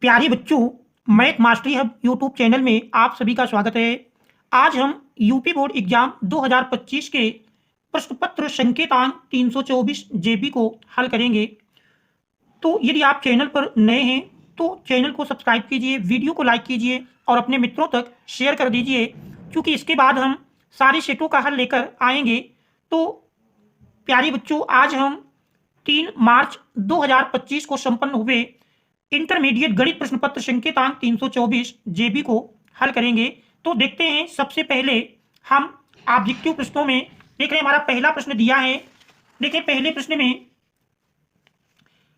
प्यारे बच्चों, math mastery hub YouTube channel में आप सभी का स्वागत है। आज हम यूपी बोर्ड एग्जाम 2025 के प्रश्न पत्र संकेतांक 324 जेबी को हल करेंगे। तो यदि आप चैनल पर नए हैं तो चैनल को सब्सक्राइब कीजिए, वीडियो को लाइक कीजिए और अपने मित्रों तक शेयर कर दीजिए, क्योंकि इसके बाद हम सारे सेटों का हल लेकर आएंगे। तो प्यारे बच्चों, आज हम 3 मार्च 2025 को संपन्न हुए इंटरमीडिएट गणित प्रश्न पत्र संकेतांक 324 जेबी को हल करेंगे। तो देखते हैं, सबसे पहले हम ऑब्जेक्टिव प्रश्नों में देख रहे हैं। हमारा पहला प्रश्न दिया है। देखिए, पहले प्रश्न में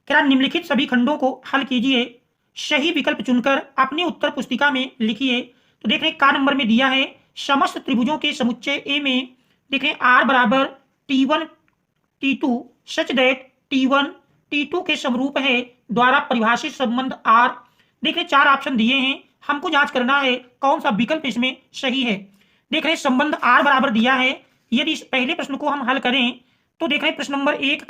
क्या निम्नलिखित सभी खंडों को हल कीजिए, सही विकल्प चुनकर अपनी उत्तर पुस्तिका में लिखिए। तो देख रहे हैं, का नंबर में दिया है समस्त त्रिभुजों के समुच्चय ए में देख रहे हैं आर बराबर T1 T2 such that T1 T2 के समरूप है द्वारा परिभाषित संबंध R। देख रहे, 4 ऑप्शन दिए हैं, हमको जांच करना है कौन सा विकल्प इसमें सही है। देख रहे, संबंध R बराबर दिया है। यदि इस पहले प्रश्न को हम हल करें तो देख रहे प्रश्न नंबर 1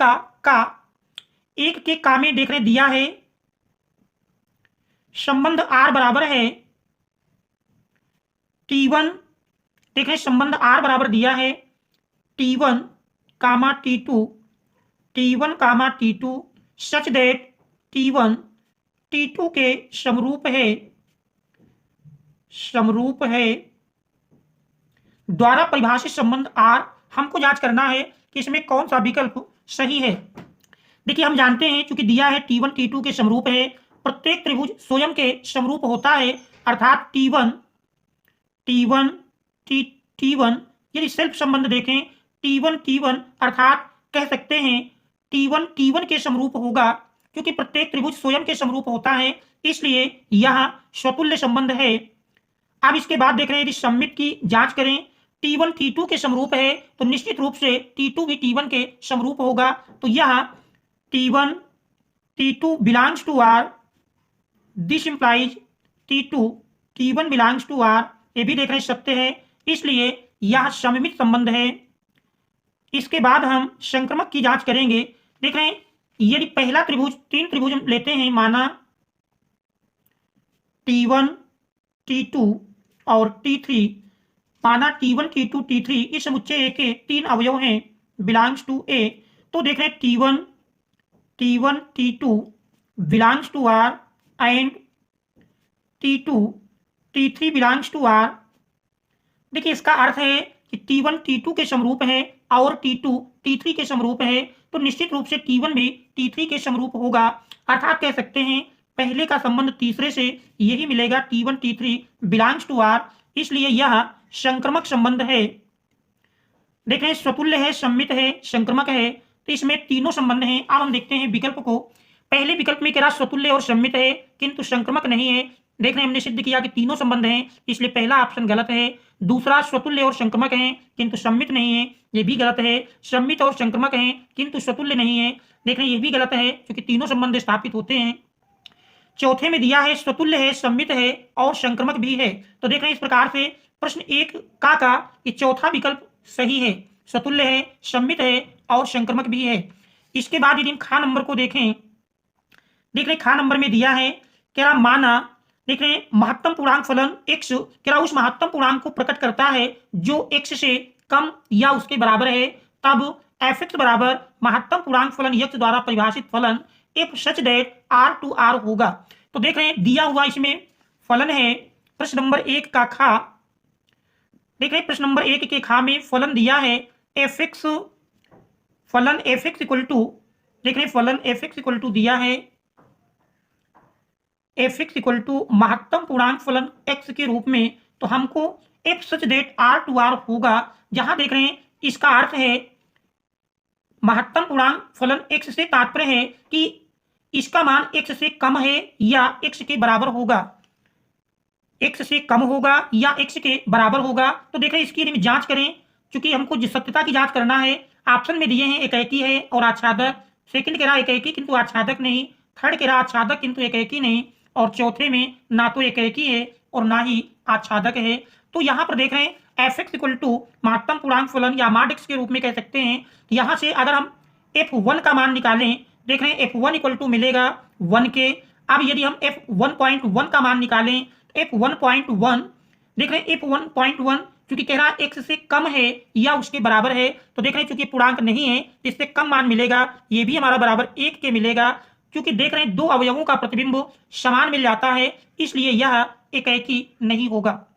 एक के का में देख रहे दिया है संबंध R बराबर है T1। देख रहे, संबंध R बराबर दिया है T1 comma T2 such that T1 T2 के समरूप है द्वारा परिभाषित संबंध R। हमको जांच करना है कि इसमें कौन सा विकल्प सही है। देखिए, हम जानते हैं चूंकि दिया है T1 T2 के समरूप है, प्रत्येक त्रिभुज स्वयं के समरूप होता है, अर्थात T1 यदि सेल्फ संबंध देखें T1 अर्थात कह सकते हैं T1 के समरूप होगा, क्योंकि प्रत्येक त्रिभुज स्वयं के समरूप होता है, इसलिए यह स्वतुल्य संबंध है। अब इसके बाद देख रहे हैं, यदि सममित की जांच करें T1 T2 के समरूप है तो निश्चित रूप से T2 भी T1 के समरूप होगा। तो यह T1 T2 belongs to R, this implies T1 belongs to R। ये भी देख रहे हैं सत्य है, इसलिए यह सममित संबंध है। इसके बाद हम संक्रमक की जांच करेंगे। देख रहे हैं, यदि पहला त्रिभुज 3 त्रिभुज लेते हैं, माना T1 T2 और T3, माना T1 T2 T3 इस समुच्चय ए के 3 अवयव हैं, बिलोंग्स टू ए। तो देख रहे हैं T1 T2 belongs to R and T2 T3 belongs to R। देखिए, इसका अर्थ है कि T1 T2 के समरूप है और T2 T3 के समरूप है, तो निश्चित रूप से T1 भी T3 के समरूप होगा। अर्थात कह सकते हैं पहले का संबंध तीसरे से यही मिलेगा, T1 T3 belongs to R, इसलिए यह संक्रमक संबंध है। देख रहे हैं, स्वतुल्य है, सम्मित है, संक्रमक है, तो इसमें तीनों संबंध हैं। अब हम देखते हैं विकल्प को। पहले विकल्प में कह रहा स्वतुल्य और सम्मित है किंतु संक्रमक नहीं है। देख रहे हैं, हमने सिद्ध किया कि तीनों संबंध हैं, इसलिए पहला ऑप्शन गलत है। दूसरा, स्वतुल्य और संक्रमक है किंतु सम्मित नहीं है, ये भी गलत है। सम्मित और संक्रमक है किंतु स्वतुल्य नहीं है, देख रहे हैं, ये भी गलत है, क्योंकि तीनों संबंध स्थापित होते हैं। चौथे में दिया है स्वतुल्य है, सम्मित है और संक्रमक भी है। तो देख रहे हैं, इस प्रकार से प्रश्न 1 का ये चौथा विकल्प सही है, स्वतुल्य है, सम्मित है और संक्रमक भी है। इसके बाद यदि खा नंबर को देखें, देख रहे खा नंबर में दिया है क्या, माना देख रहे हैं महत्तम पूर्णांक फलन x क्या उस महत्तम पूर्णांक को प्रकट करता है जो x से कम या उसके बराबर है, तब f(x) बराबर महत्तम पूर्णांक फलन x द्वारा परिभाषित फलन f such that R to R होगा। तो देख रहे हैं, दिया हुआ इसमें फलन है प्रश्न नंबर 1 का खा। देख रहे हैं, प्रश्न नंबर 1 के खा में फलन दिया है f(x), फलन f(x) इक्वल टू, देख रहे हैं फलन f(x) इक्वल टू दिया है f(x) इक्वल टू महत्तम पूर्णांक फलन x के रूप में, तो हमको f such that R to R होगा, जहां देख रहे हैं इसका अर्थ है महत्तम पूर्णांक फलन x से तात्पर्य है कि इसका मान x से कम है या x के बराबर होगा, x से कम होगा या x के बराबर होगा। तो देख रहे हैं, इसकी जांच करें, चूंकि हमको सत्यता की जांच करना है। ऑप्शन में दिए हैं एकाकी है और आच्छादक, सेकंड कह रहा एकाकी किंतु आच्छादक नहीं, थर्ड कह रहा आच्छादक किंतु एकाकी नहीं, और चौथे में ना तो एकाकी है और ना ही आच्छादक है। तो यहाँ पर देख रहे हैं f(x) इक्वल टू महत्तम पूर्णांक फलन या माड x के रूप में कह सकते हैं। यहाँ से अगर हम f1 का मान निकालें, देख रहे हैं f1 इक्वल टू मिलेगा 1 के, अब यदि हम f1.1 का मान निकालें तो f1.1 देख रहे हैं f1.1 क्योंकि कह रहा है x से कम है या उसके बराबर है, तो देख रहे हैं चूंकि पूर्णांक नहीं है तो इससे कम मान मिलेगा, ये भी हमारा बराबर 1 के मिलेगा। क्योंकि देख रहे हैं दो अवयवों का प्रतिबिंब समान मिल जाता है, इसलिए यह एकाएकी नहीं होगा।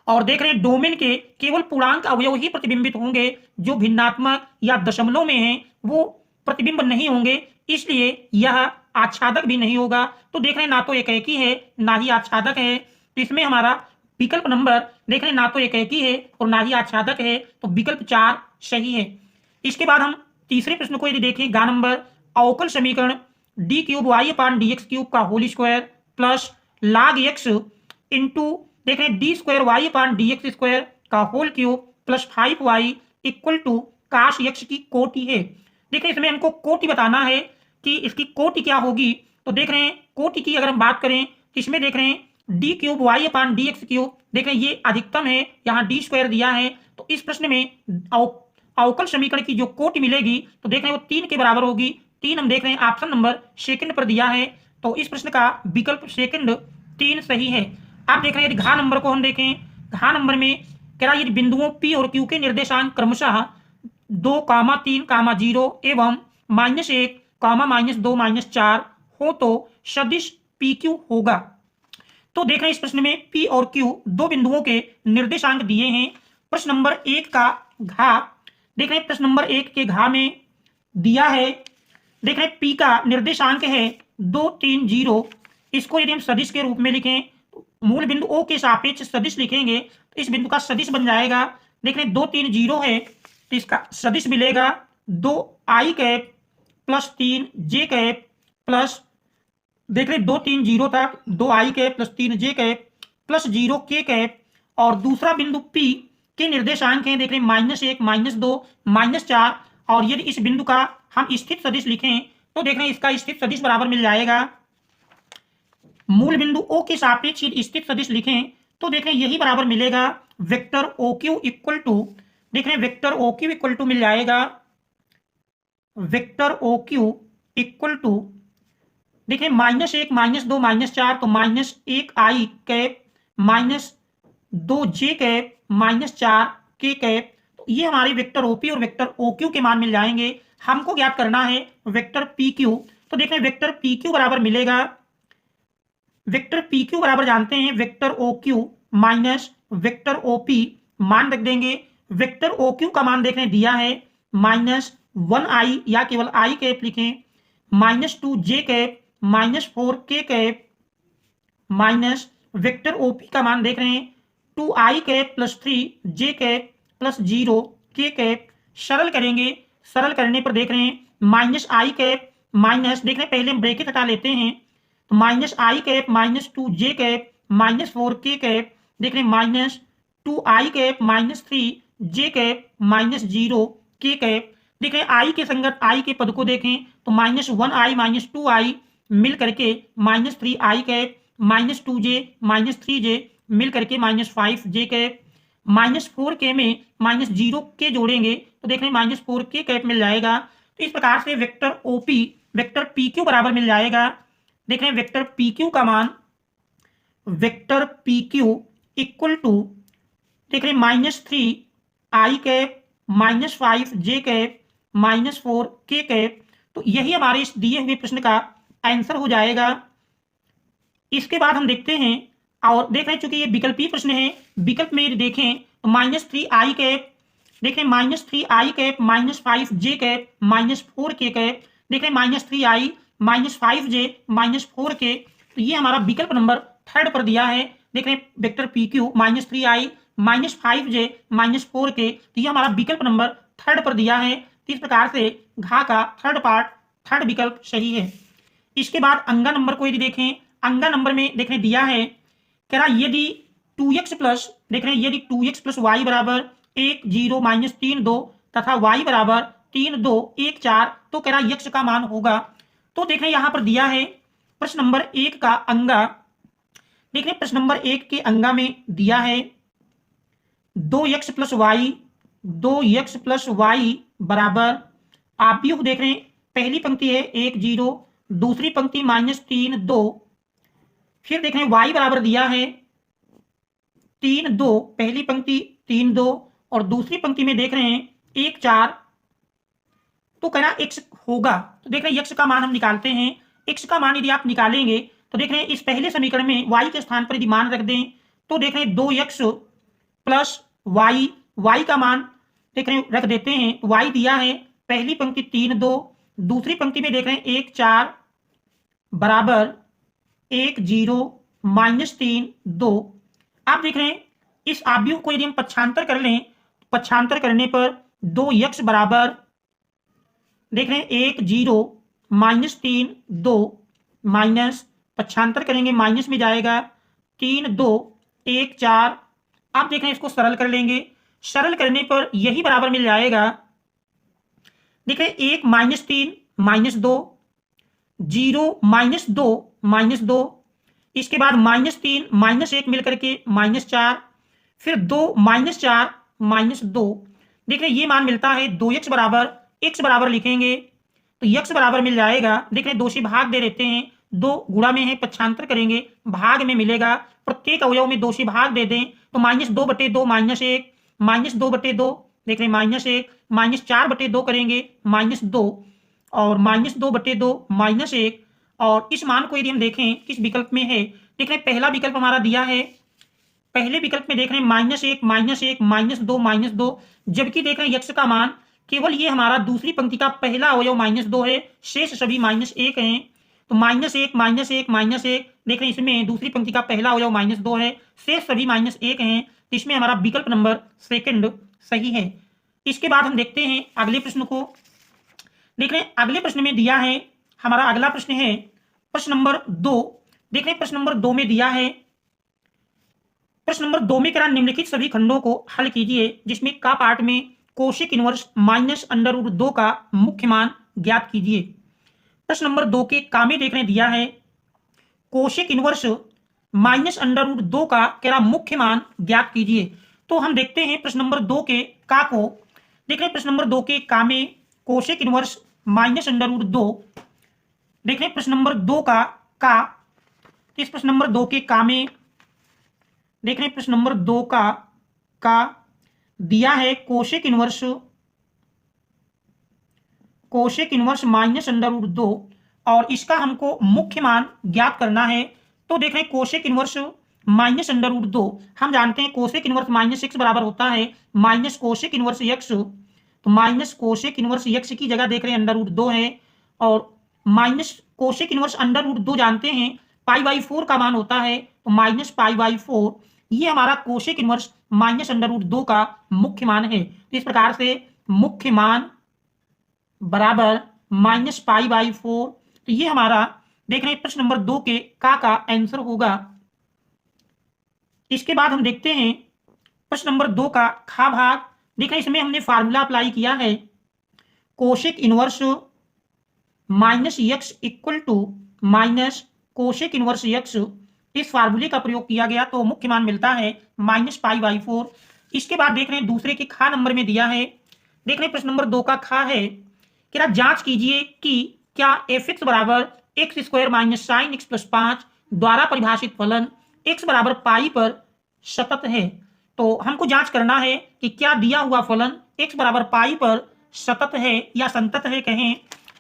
और देख रहे हैं डोमेन के केवल पूर्णांक अवयव ही प्रतिबिंबित होंगे, जो भिन्नात्मक या दशमलव में हैं वो प्रतिबिंब नहीं होंगे, इसलिए यह आच्छादक भी नहीं होगा। तो देख रहे हैं ना तो एकाएकी है ना ही आच्छादक है, तो इसमें हमारा विकल्प नंबर देख रहे हैं ना तो एकाएकी है और ना ही आच्छादक है, तो विकल्प 4 सही है। इसके बाद हम तीसरे प्रश्न को यदि देखें, गा नंबर अवकल समीकरण d3y/dx³ का whole square plus log x into देख रहे हैं d2y/dx² का whole cube plus 5y equal to cos x की कोटि है। देख रहे हैं इसमें हमको कोटि बताना है कि इसकी कोटि क्या होगी। तो देख रहे हैं कोटि की अगर हम बात करें तो इसमें देख रहे हैं d3y/dx³ देख रहे हैं ये अधिकतम है, यहाँ d² दिया है, तो इस प्रश्न में अवकल समीकरण की जो कोटि मिलेगी तो देख रहे हैं वो 3 के बराबर होगी। 3 हम देख रहे हैं ऑप्शन नंबर सेकंड पर दिया है, तो इस प्रश्न का विकल्प सेकंड 3 सही है। आप देख रहे हैं यदि घ नंबर को हम देखें, घ नंबर में कह रहा है यदि बिंदुओं P और Q के निर्देशांक क्रमशः 2, 3, 0 एवं -1, -2, -4 हो तो सदिश PQ होगा। तो देख रहे हैं इस प्रश्न में P और Q दो बिंदुओं के निर्देशांक दिए हैं। प्रश्न नंबर 1 का घ देख रहे हैं, प्रश्न नंबर 1 के घ में दिया है, देख रहे हैं P का निर्देशांक है 2, 3, 0। इसको यदि हम सदिश के रूप में लिखें, मूल बिंदु O के सापेक्ष सदिश लिखेंगे तो इस बिंदु का सदिश बन जाएगा। देख रहे हैं 2, 3, 0 है तो इसका सदिश मिलेगा 2i cap plus 3j cap plus देख रहे 2, 3, 0 था 2i cap plus 3j cap plus 0k cap. और दूसरा बिंदु P के निर्देशांक हैं देख रहे -1, -2, -4। और यदि इस बिंदु का हम स्थित सदिश लिखें तो देख रहे हैं इसका स्थित सदिश बराबर मिल जाएगा, मूल बिंदु O के सापेक्ष स्थित सदिश लिखें तो देख रहे हैं यही बराबर मिलेगा वेक्टर OQ इक्वल टू देख रहे हैं वेक्टर OQ इक्वल टू मिल जाएगा, वेक्टर OQ इक्वल टू देख रहे हैं -1, -2, -4 तो -1i cap -2j cap -4k cap. तो ये हमारे वेक्टर OP और वेक्टर OQ के मान मिल जाएंगे। हमको ज्ञात करना है वेक्टर PQ। तो देख रहे हैं वेक्टर PQ बराबर मिलेगा, वेक्टर PQ बराबर जानते हैं vector OQ minus vector OP, मान रख देंगे। वेक्टर OQ का मान देख रहे हैं दिया है -1i या केवल i कैप लिखें, -2j cap -4k cap minus vector OP का मान देख रहे हैं 2i cap plus 3j cap plus 0k cap. सरल करेंगे, सरल करने पर देख रहे हैं -i कैप माइनस देख रहे हैं पहले हम ब्रैकेट हटा लेते हैं तो -i cap -2j cap -4k cap देख रहे हैं -2i cap -3j cap -0k cap. देख रहे हैं i के संगत i के पद को देखें तो -1i -2i मिल करके -3i कैप -2j -3j मिल करके -5j कैप -4k में -0k जोड़ेंगे तो देख रहे हैं -4k कैप मिल जाएगा। तो इस प्रकार से वेक्टर OP वेक्टर PQ बराबर मिल जाएगा। देख रहे हैं वेक्टर PQ का मान वेक्टर PQ इक्वल टू देख रहे हैं -3i cap -5j cap -4k cap. तो यही हमारे इस दिए हुए प्रश्न का आंसर हो जाएगा। इसके बाद हम देखते हैं और देख रहे हैं चूंकि ये विकल्पीय प्रश्न है, विकल्प में देखें तो -3i कैप देख रहे हैं -3i cap -5j cap -4k cap देख रहे हैं -3i -5j -4k। तो ये हमारा विकल्प नंबर 3 पर दिया है। देख रहे हैं vector PQ -3i -5j -4k, तो ये हमारा विकल्प नंबर 3 पर दिया है। तो इस प्रकार से घा का थर्ड पार्ट थर्ड विकल्प सही है। इसके बाद अंगा नंबर को यदि देखें, अंगा नंबर में देख रहे दिया है कह रहा यदि 2x प्लस देख रहे हैं यदि 2x प्लस वाई बराबर 1, 0, -3, 2 तथा y बराबर 3, 2, 1, 4 तो कह रहा x का मान होगा। तो देख रहे हैं यहां पर दिया है प्रश्न नंबर 1 का अंगा, देख रहे हैं प्रश्न नंबर 1 के अंगा में दिया है 2x प्लस वाई बराबर आप भी देख रहे हैं पहली पंक्ति है 1, 0, दूसरी पंक्ति -3 2, फिर देख रहे हैं y बराबर दिया है 3 2, पहली पंक्ति 3 2 और दूसरी पंक्ति में देख रहे हैं 1 4, तो कहना x होगा। तो देख रहे हैं x का मान हम निकालते हैं। x का मान यदि आप निकालेंगे तो देख रहे हैं इस पहले समीकरण में y के स्थान पर यदि मान रख दें तो देख रहे हैं 2x प्लस y का मान देख रहे हैं रख देते हैं। y दिया है पहली पंक्ति 3 2, दूसरी पंक्ति में देख रहे हैं 1 4 बराबर 1 0 -3 2। आप देख रहे हैं इस आव्यूह को यदि हम पक्षांतर कर लें, पक्षांतर करने पर 2x बराबर देख रहे हैं 1 0 -3 2 माइनस, पक्षांतर करेंगे माइनस में जाएगा 3 2 1 4। आप देख रहे हैं इसको सरल कर लेंगे, सरल करने पर यही बराबर मिल जाएगा देख रहे हैं 1 -3 -2 0 -2 -2, इसके बाद -3 -1 मिलकर के -4, फिर 2 -4 -2। देख रहे हैं ये मान मिलता है 2x बराबर, x बराबर लिखेंगे तो x बराबर मिल जाएगा देख रहे हैं 2 से भाग दे देते हैं, 2 गुणा में है पक्षांतर करेंगे भाग में मिलेगा, प्रत्येक अवयव में 2 से भाग दे दें तो -2/2 -1 -2/2 देख रहे हैं -1 -4/2 करेंगे -2 और -2/2 -1। और इस मान को यदि हम देखें किस विकल्प में है, देख रहे हैं पहला विकल्प हमारा दिया है, पहले विकल्प में देख रहे हैं -1 -2 -2, जबकि देख रहे हैं x का मान केवल ये हमारा दूसरी पंक्ति का पहला अवयव -2 है, शेष सभी -1 हैं। तो -1 -1 देख रहे हैं इसमें दूसरी पंक्ति का पहला अवयव -2 है, शेष सभी -1 हैं, तो इसमें हमारा विकल्प नंबर सेकंड सही है। इसके बाद हम देखते हैं अगले प्रश्न को। देख रहे हैं अगले प्रश्न में दिया है, हमारा अगला प्रश्न है प्रश्न नंबर 2। देख रहे हैं प्रश्न नंबर 2 में दिया है, प्रश्न नंबर 2 में कह रहा निम्नलिखित सभी खंडों को हल कीजिए जिसमें का पार्ट में कोशिक इनवर्स -√2 का मुख्य मान ज्ञात कीजिए। प्रश्न नंबर 2 के का में देख रहे हैं दिया है कोशिक इनवर्स -√2 का कह रहा मुख्य मान ज्ञात कीजिए। तो हम देखते हैं प्रश्न नंबर 2 के का को। देख रहे हैं प्रश्न नंबर 2 के का में कोशिक इनवर्स -√2, देख रहे हैं प्रश्न नंबर 2 का इस प्रश्न नंबर 2 के का में देख रहे हैं प्रश्न नंबर 2 का दिया है कोशिक इनवर्स -√2 और इसका हमको मुख्य मान ज्ञात करना है। तो देख रहे हैं कोशिक इनवर्स -√2, हम जानते हैं कोशिक इनवर्स -x बराबर होता है माइनस कोशिक इनवर्स x, तो माइनस कोशिक इनवर्स x की जगह देख रहे हैं √2 है और माइनस कोशिक इनवर्स √2 जानते हैं π/4 का मान होता है, तो -π/4 ये हमारा कोशिक इनवर्स -√2 का मुख्य मान है। तो इस प्रकार से मुख्य मान बराबर -π/4, तो ये हमारा देख रहे हैं प्रश्न नंबर 2 के का आंसर होगा। इसके बाद हम देखते हैं प्रश्न नंबर 2 का खा भाग। देख रहे हैं इसमें हमने फार्मूला अप्लाई किया है cosec inverse -x equal to minus cosec inverse x, इस फार्मूले का प्रयोग किया गया तो मुख्य मान मिलता है -π/4। इसके बाद देख रहे हैं दूसरे के खा नंबर में दिया है, देख रहे हैं प्रश्न नंबर 2 का खा है कि जांच कीजिए कि क्या f(x) बराबर x² sin x + 5 द्वारा परिभाषित फलन x बराबर पाई पर सतत है। तो हमको जांच करना है कि क्या दिया हुआ फलन x बराबर पाई पर सतत है या संतत है कहें।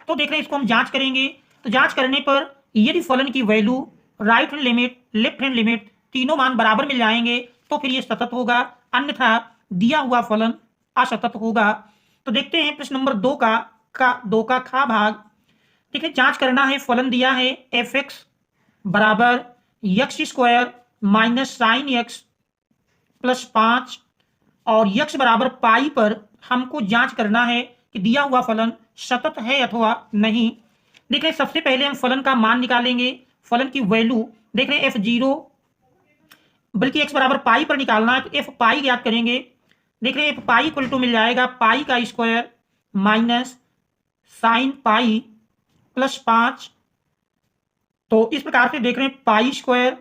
तो देख रहे हैं इसको हम जांच करेंगे, तो जांच करने पर यदि फलन की value right hand limit left hand limit तीनों मान बराबर मिल जाएंगे तो फिर ये सतत होगा, अन्यथा दिया हुआ फलन असतत होगा। तो देखते हैं प्रश्न नंबर 2 का खा भाग। ठीक है, जांच करना है, फलन दिया है f(x) बराबर x² sin x + 5 और x बराबर पाई पर हमको जांच करना है कि दिया हुआ फलन सतत है अथवा नहीं। देख रहे हैं सबसे पहले हम फलन का मान निकालेंगे, फलन की वैल्यू देख रहे हैं f0 बल्कि x बराबर पाई पर निकालना है तो f पाई ज्ञात करेंगे। देख रहे हैं f पाई इक्वल टू मिल जाएगा पाई का स्क्वायर माइनस साइन पाई + 5। तो इस प्रकार से देख रहे हैं पाई स्क्वायर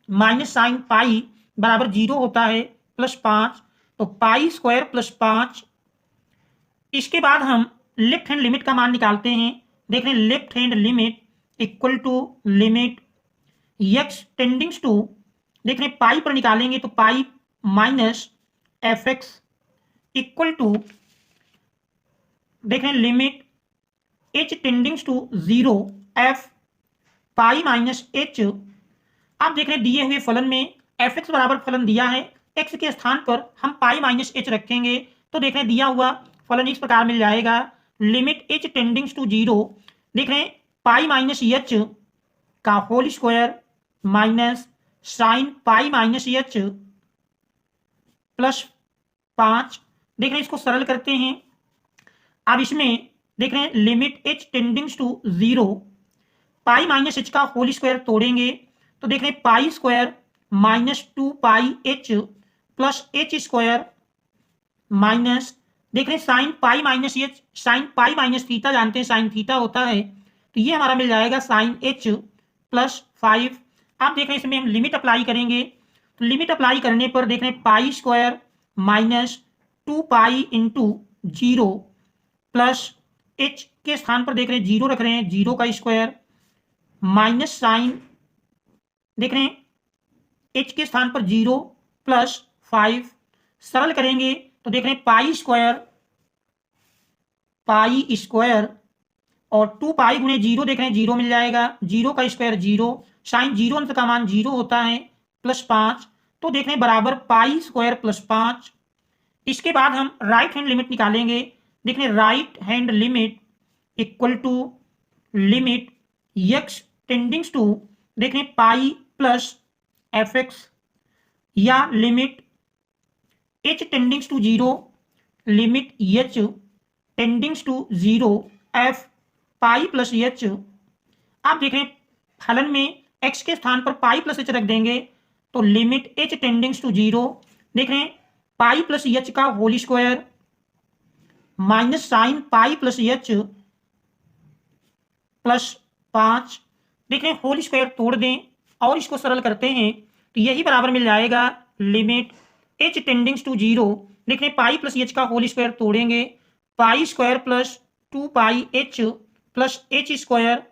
माइनस साइन पाई बराबर 0 होता है +5, तो पाई स्क्वायर + 5। इसके बाद हम लेफ्ट हैंड लिमिट का मान निकालते हैं। देख रहे हैं left hand limit equal to limit x tends to, देख रहे हैं पाई पर निकालेंगे तो pi minus f x equal to, देख रहे हैं limit h tends to 0 f pi minus h। आप देख रहे हैं दिए हुए फलन में एफ एक्स बराबर फलन दिया है, x के स्थान पर हम पाई माइनस h रखेंगे तो देख रहे हैं दिया हुआ फलन इस प्रकार मिल जाएगा, लिमिट h टेंडिंग्स टू 0, देख रहे हैं पाई माइनस h का whole square minus sine pi minus h plus 5। देख रहे हैं इसको सरल करते हैं। अब इसमें देख रहे हैं limit h tends to 0, pi minus h का होल स्क्वायर तोड़ेंगे तो देख रहे हैं pi square minus 2 pi h plus h square minus, देख रहे हैं sine pi minus h, sine pi minus theta जानते हैं साइन थीटा होता है, तो ये हमारा मिल जाएगा साइन h प्लस 5। आप देख रहे हैं इसमें हम लिमिट अप्लाई करेंगे तो लिमिट अप्लाई करने पर देख रहे हैं pi square minus 2 pi into 0 plus h के स्थान पर देख रहे हैं 0 रख रहे हैं, 0 का स्क्वायर माइनस साइन, देख रहे हैं h के स्थान पर 0 प्लस 5। सरल करेंगे तो देख रहे हैं पाई स्क्वायर और 2 पाई गुणे 0, देख रहे हैं 0 मिल जाएगा, 0 का स्क्वायर 0, साइन 0 अंश का मान 0 होता है प्लस 5, तो देख रहे हैं बराबर पाई स्क्वायर प्लस 5। इसके बाद हम राइट हैंड लिमिट निकालेंगे, देख रहे हैं right hand limit equal to limit x tends to, देख रहे हैं पाई प्लस एफ एक्स या limit h tends to 0, limit h tends to 0 f pi plus h। आप देख रहे हैं फलन में x के स्थान पर पाई प्लस h रख देंगे तो लिमिट h टेंडिंग्स टू 0, देख रहे हैं पाई प्लस h का whole square minus sine pi plus h plus 5, देख रहे हैं होल स्क्वायर तोड़ दें और इसको सरल करते हैं तो यही बराबर मिल जाएगा लिमिट h टेंडिंग्स टू 0, देख रहे हैं पाई प्लस h का होल स्क्वायर तोड़ेंगे pi square plus 2 pi h plus h square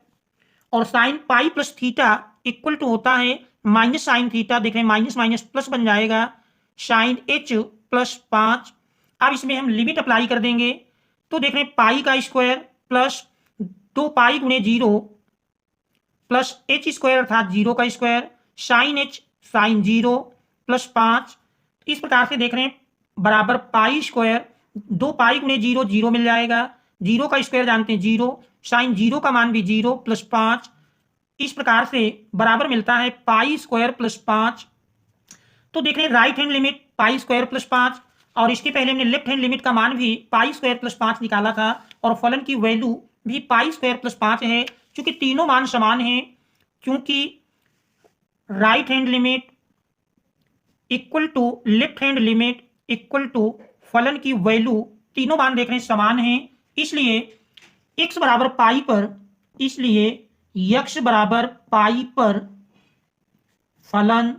और sine pi plus theta equal to होता है माइनस साइन थीटा, देख रहे हैं माइनस माइनस प्लस बन जाएगा साइन h प्लस 5। अब इसमें हम लिमिट अप्लाई कर देंगे तो देख रहे हैं पाई का स्क्वायर प्लस 2 पाई गुणे 0 प्लस h स्क्वायर अर्थात 0 का square sine h sine 0 plus 5। इस प्रकार से देख रहे हैं बराबर पाई स्क्वायर 2 पाई गुणे 0 0 मिल जाएगा, 0 का स्क्वायर जानते हैं 0, साइन 0 का मान भी 0 प्लस 5। इस प्रकार से बराबर मिलता है पाई स्क्वायर प्लस 5। तो देख रहे हैं राइट हैंड लिमिट पाई स्क्वायर प्लस 5 और इसके पहले हमने लेफ्ट हैंड लिमिट का मान भी पाई स्क्वायर प्लस 5 निकाला था और फलन की वैल्यू भी पाई स्क्वायर प्लस 5 है। क्योंकि तीनों मान समान हैं, क्योंकि right hand limit equal to left hand limit equal to फलन की वैल्यू, तीनों मान देख रहे हैं समान हैं, इसलिए x बराबर पाई पर, इसलिए x बराबर पाई पर फलन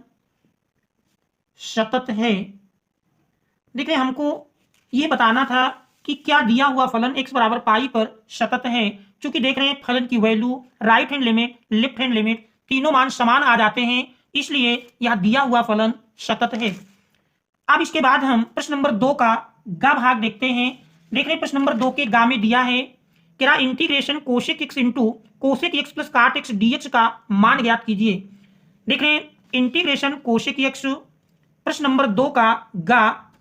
सतत है। देख रहे हैं हमको ये बताना था कि क्या दिया हुआ फलन x बराबर पाई पर सतत है, क्योंकि देख रहे हैं फलन की value right hand limit left hand limit तीनों मान समान आ जाते हैं, इसलिए यह दिया हुआ फलन सतत है। अब इसके बाद हम प्रश्न नंबर 2 का गा भाग देखते हैं। देख रहे हैं प्रश्न नंबर 2 के गा में दिया है कि integration cosec x into cosec x plus काट x dx का मान ज्ञात कीजिए। देख रहे हैं इंटीग्रेशन कोसेक x, प्रश्न नंबर 2 का गा,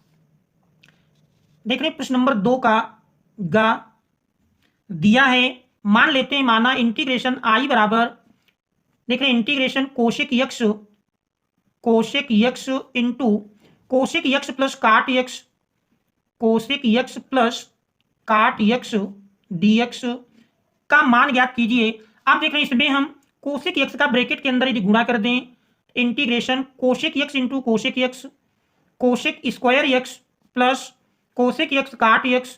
देख रहे हैं प्रश्न नंबर 2 का गा दिया है। मान लेते हैं, माना इंटीग्रेशन आई बराबर, देख रहे हैं integration cosec x into cosec x plus काट x, कोसेक x प्लस काट x dx का मान ज्ञात कीजिए। आप देख रहे हैं इसमें हम कोसेक x का ब्रैकेट के अंदर यदि गुणा कर दें, integration cosec x into cosec x, cosec square x plus cosec x काट x,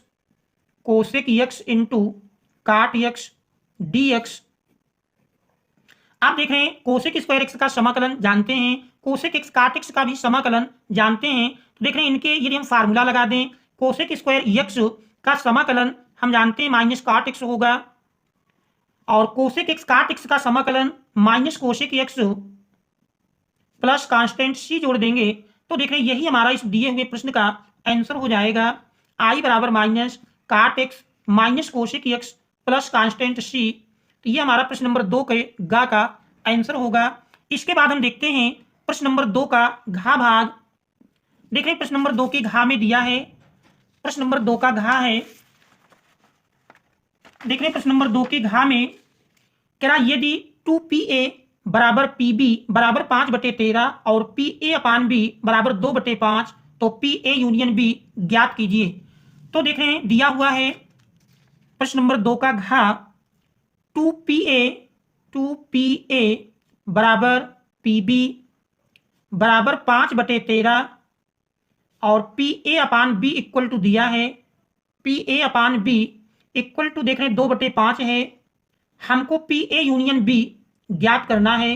कोसेक x इंटू काट x dx। आप देख रहे हैं कोसेक स्क्वायर x का समाकलन जानते हैं, कोसेक x काट x का भी समाकलन जानते हैं, तो देख रहे हैं इनके यदि हम फार्मूला लगा दें, कोसेक स्क्वायर x का समाकलन हम जानते हैं माइनस काट x होगा, और कोसेक एक्स काट एक्स का समाकलन minus cosec x plus constant c जोड़ देंगे तो देख रहे हैं यही हमारा इस दिए हुए प्रश्न का आंसर हो जाएगा। आई बराबर minus cot x minus cosec x plus constant c. तो ये हमारा प्रश्न नंबर 2 के गा का आंसर होगा। इसके बाद हम देखते हैं प्रश्न नंबर 2 का घा भाग। देख रहे हैं प्रश्न नंबर 2 के घा में दिया है, प्रश्न नंबर 2 का घा है। देख रहे हैं प्रश्न नंबर 2 के घा में कह रहा यदि 2pa बराबर pb बराबर 5/13 और pa अपान b बराबर 2/5 तो pa यूनियन b ज्ञात कीजिए। तो देख रहे हैं दिया हुआ है प्रश्न नंबर 2 का घा 2pa बराबर pb बराबर 5/13 और pa upon b equal to दिया है pa upon b equal to देख रहे हैं 2/5 है। हमको pa यूनियन b ज्ञात करना है,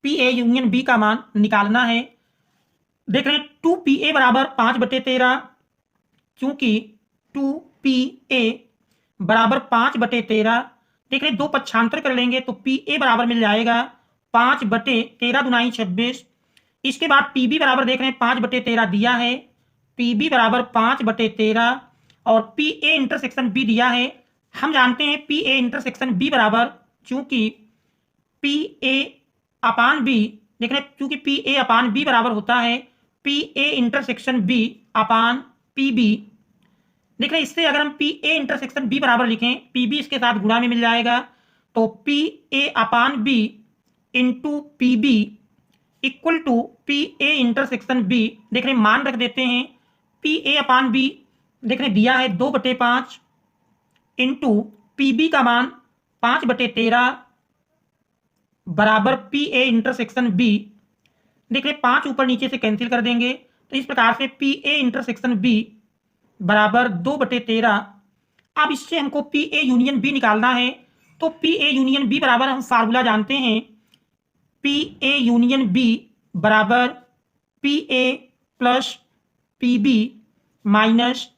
pa यूनियन b का मान निकालना है। देख रहे हैं 2pa बराबर 5/13, क्योंकि 2pa बराबर 5/13 देख रहे हैं 2 पक्षांतर कर लेंगे तो pa बराबर मिल जाएगा 5/13 दुनाई 26। इसके बाद pb बराबर देख रहे हैं 5/13 दिया है, pb बराबर 5/13 और pa इंटरसेक्शन b दिया है। हम जानते हैं pa इंटरसेक्शन b बराबर, चूंकि pa अपान b देख रहे हैं चूंकि pa अपान b बराबर होता है pa इंटरसेक्शन b अपान pb। देख रहे हैं इससे अगर हम pa इंटरसेक्शन b बराबर लिखें pb इसके साथ गुणा में मिल जाएगा तो pa upon b into pb equal to pa intersection b। देख रहे हैं मान रख देते हैं pa अपान b देख रहे हैं दिया है 2/5 इंटू pb का मान 5/13 बराबर pa इंटरसेक्शन b। देख रहे 5 ऊपर नीचे से कैंसिल कर देंगे तो इस प्रकार से pa इंटरसेक्शन b बराबर 2/13। अब इससे हमको pa यूनियन b निकालना है तो pa यूनियन b बराबर हम फार्मूला जानते हैं pa यूनियन b बराबर pa plus pb minus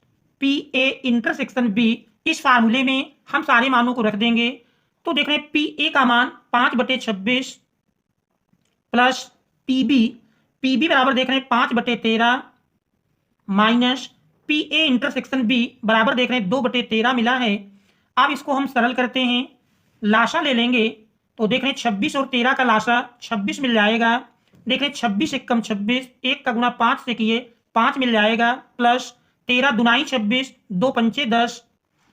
pa intersection b। इस फार्मूले में हम सारे मानों को रख देंगे तो देख रहे हैं pa का मान 5/26 प्लस pb बराबर देख रहे हैं 5/13 माइनस pa इंटरसेक्शन b बराबर देख रहे हैं 2/13 मिला है। अब इसको हम सरल करते हैं, लाशा ले लेंगे तो देख रहे हैं 26 और 13 का लाशा 26 मिल जाएगा। देख रहे हैं 26 एकम 26, 1 का गुणा 5 से किए 5 मिल जाएगा प्लस 13 दुनाई 26 2 पंचे 10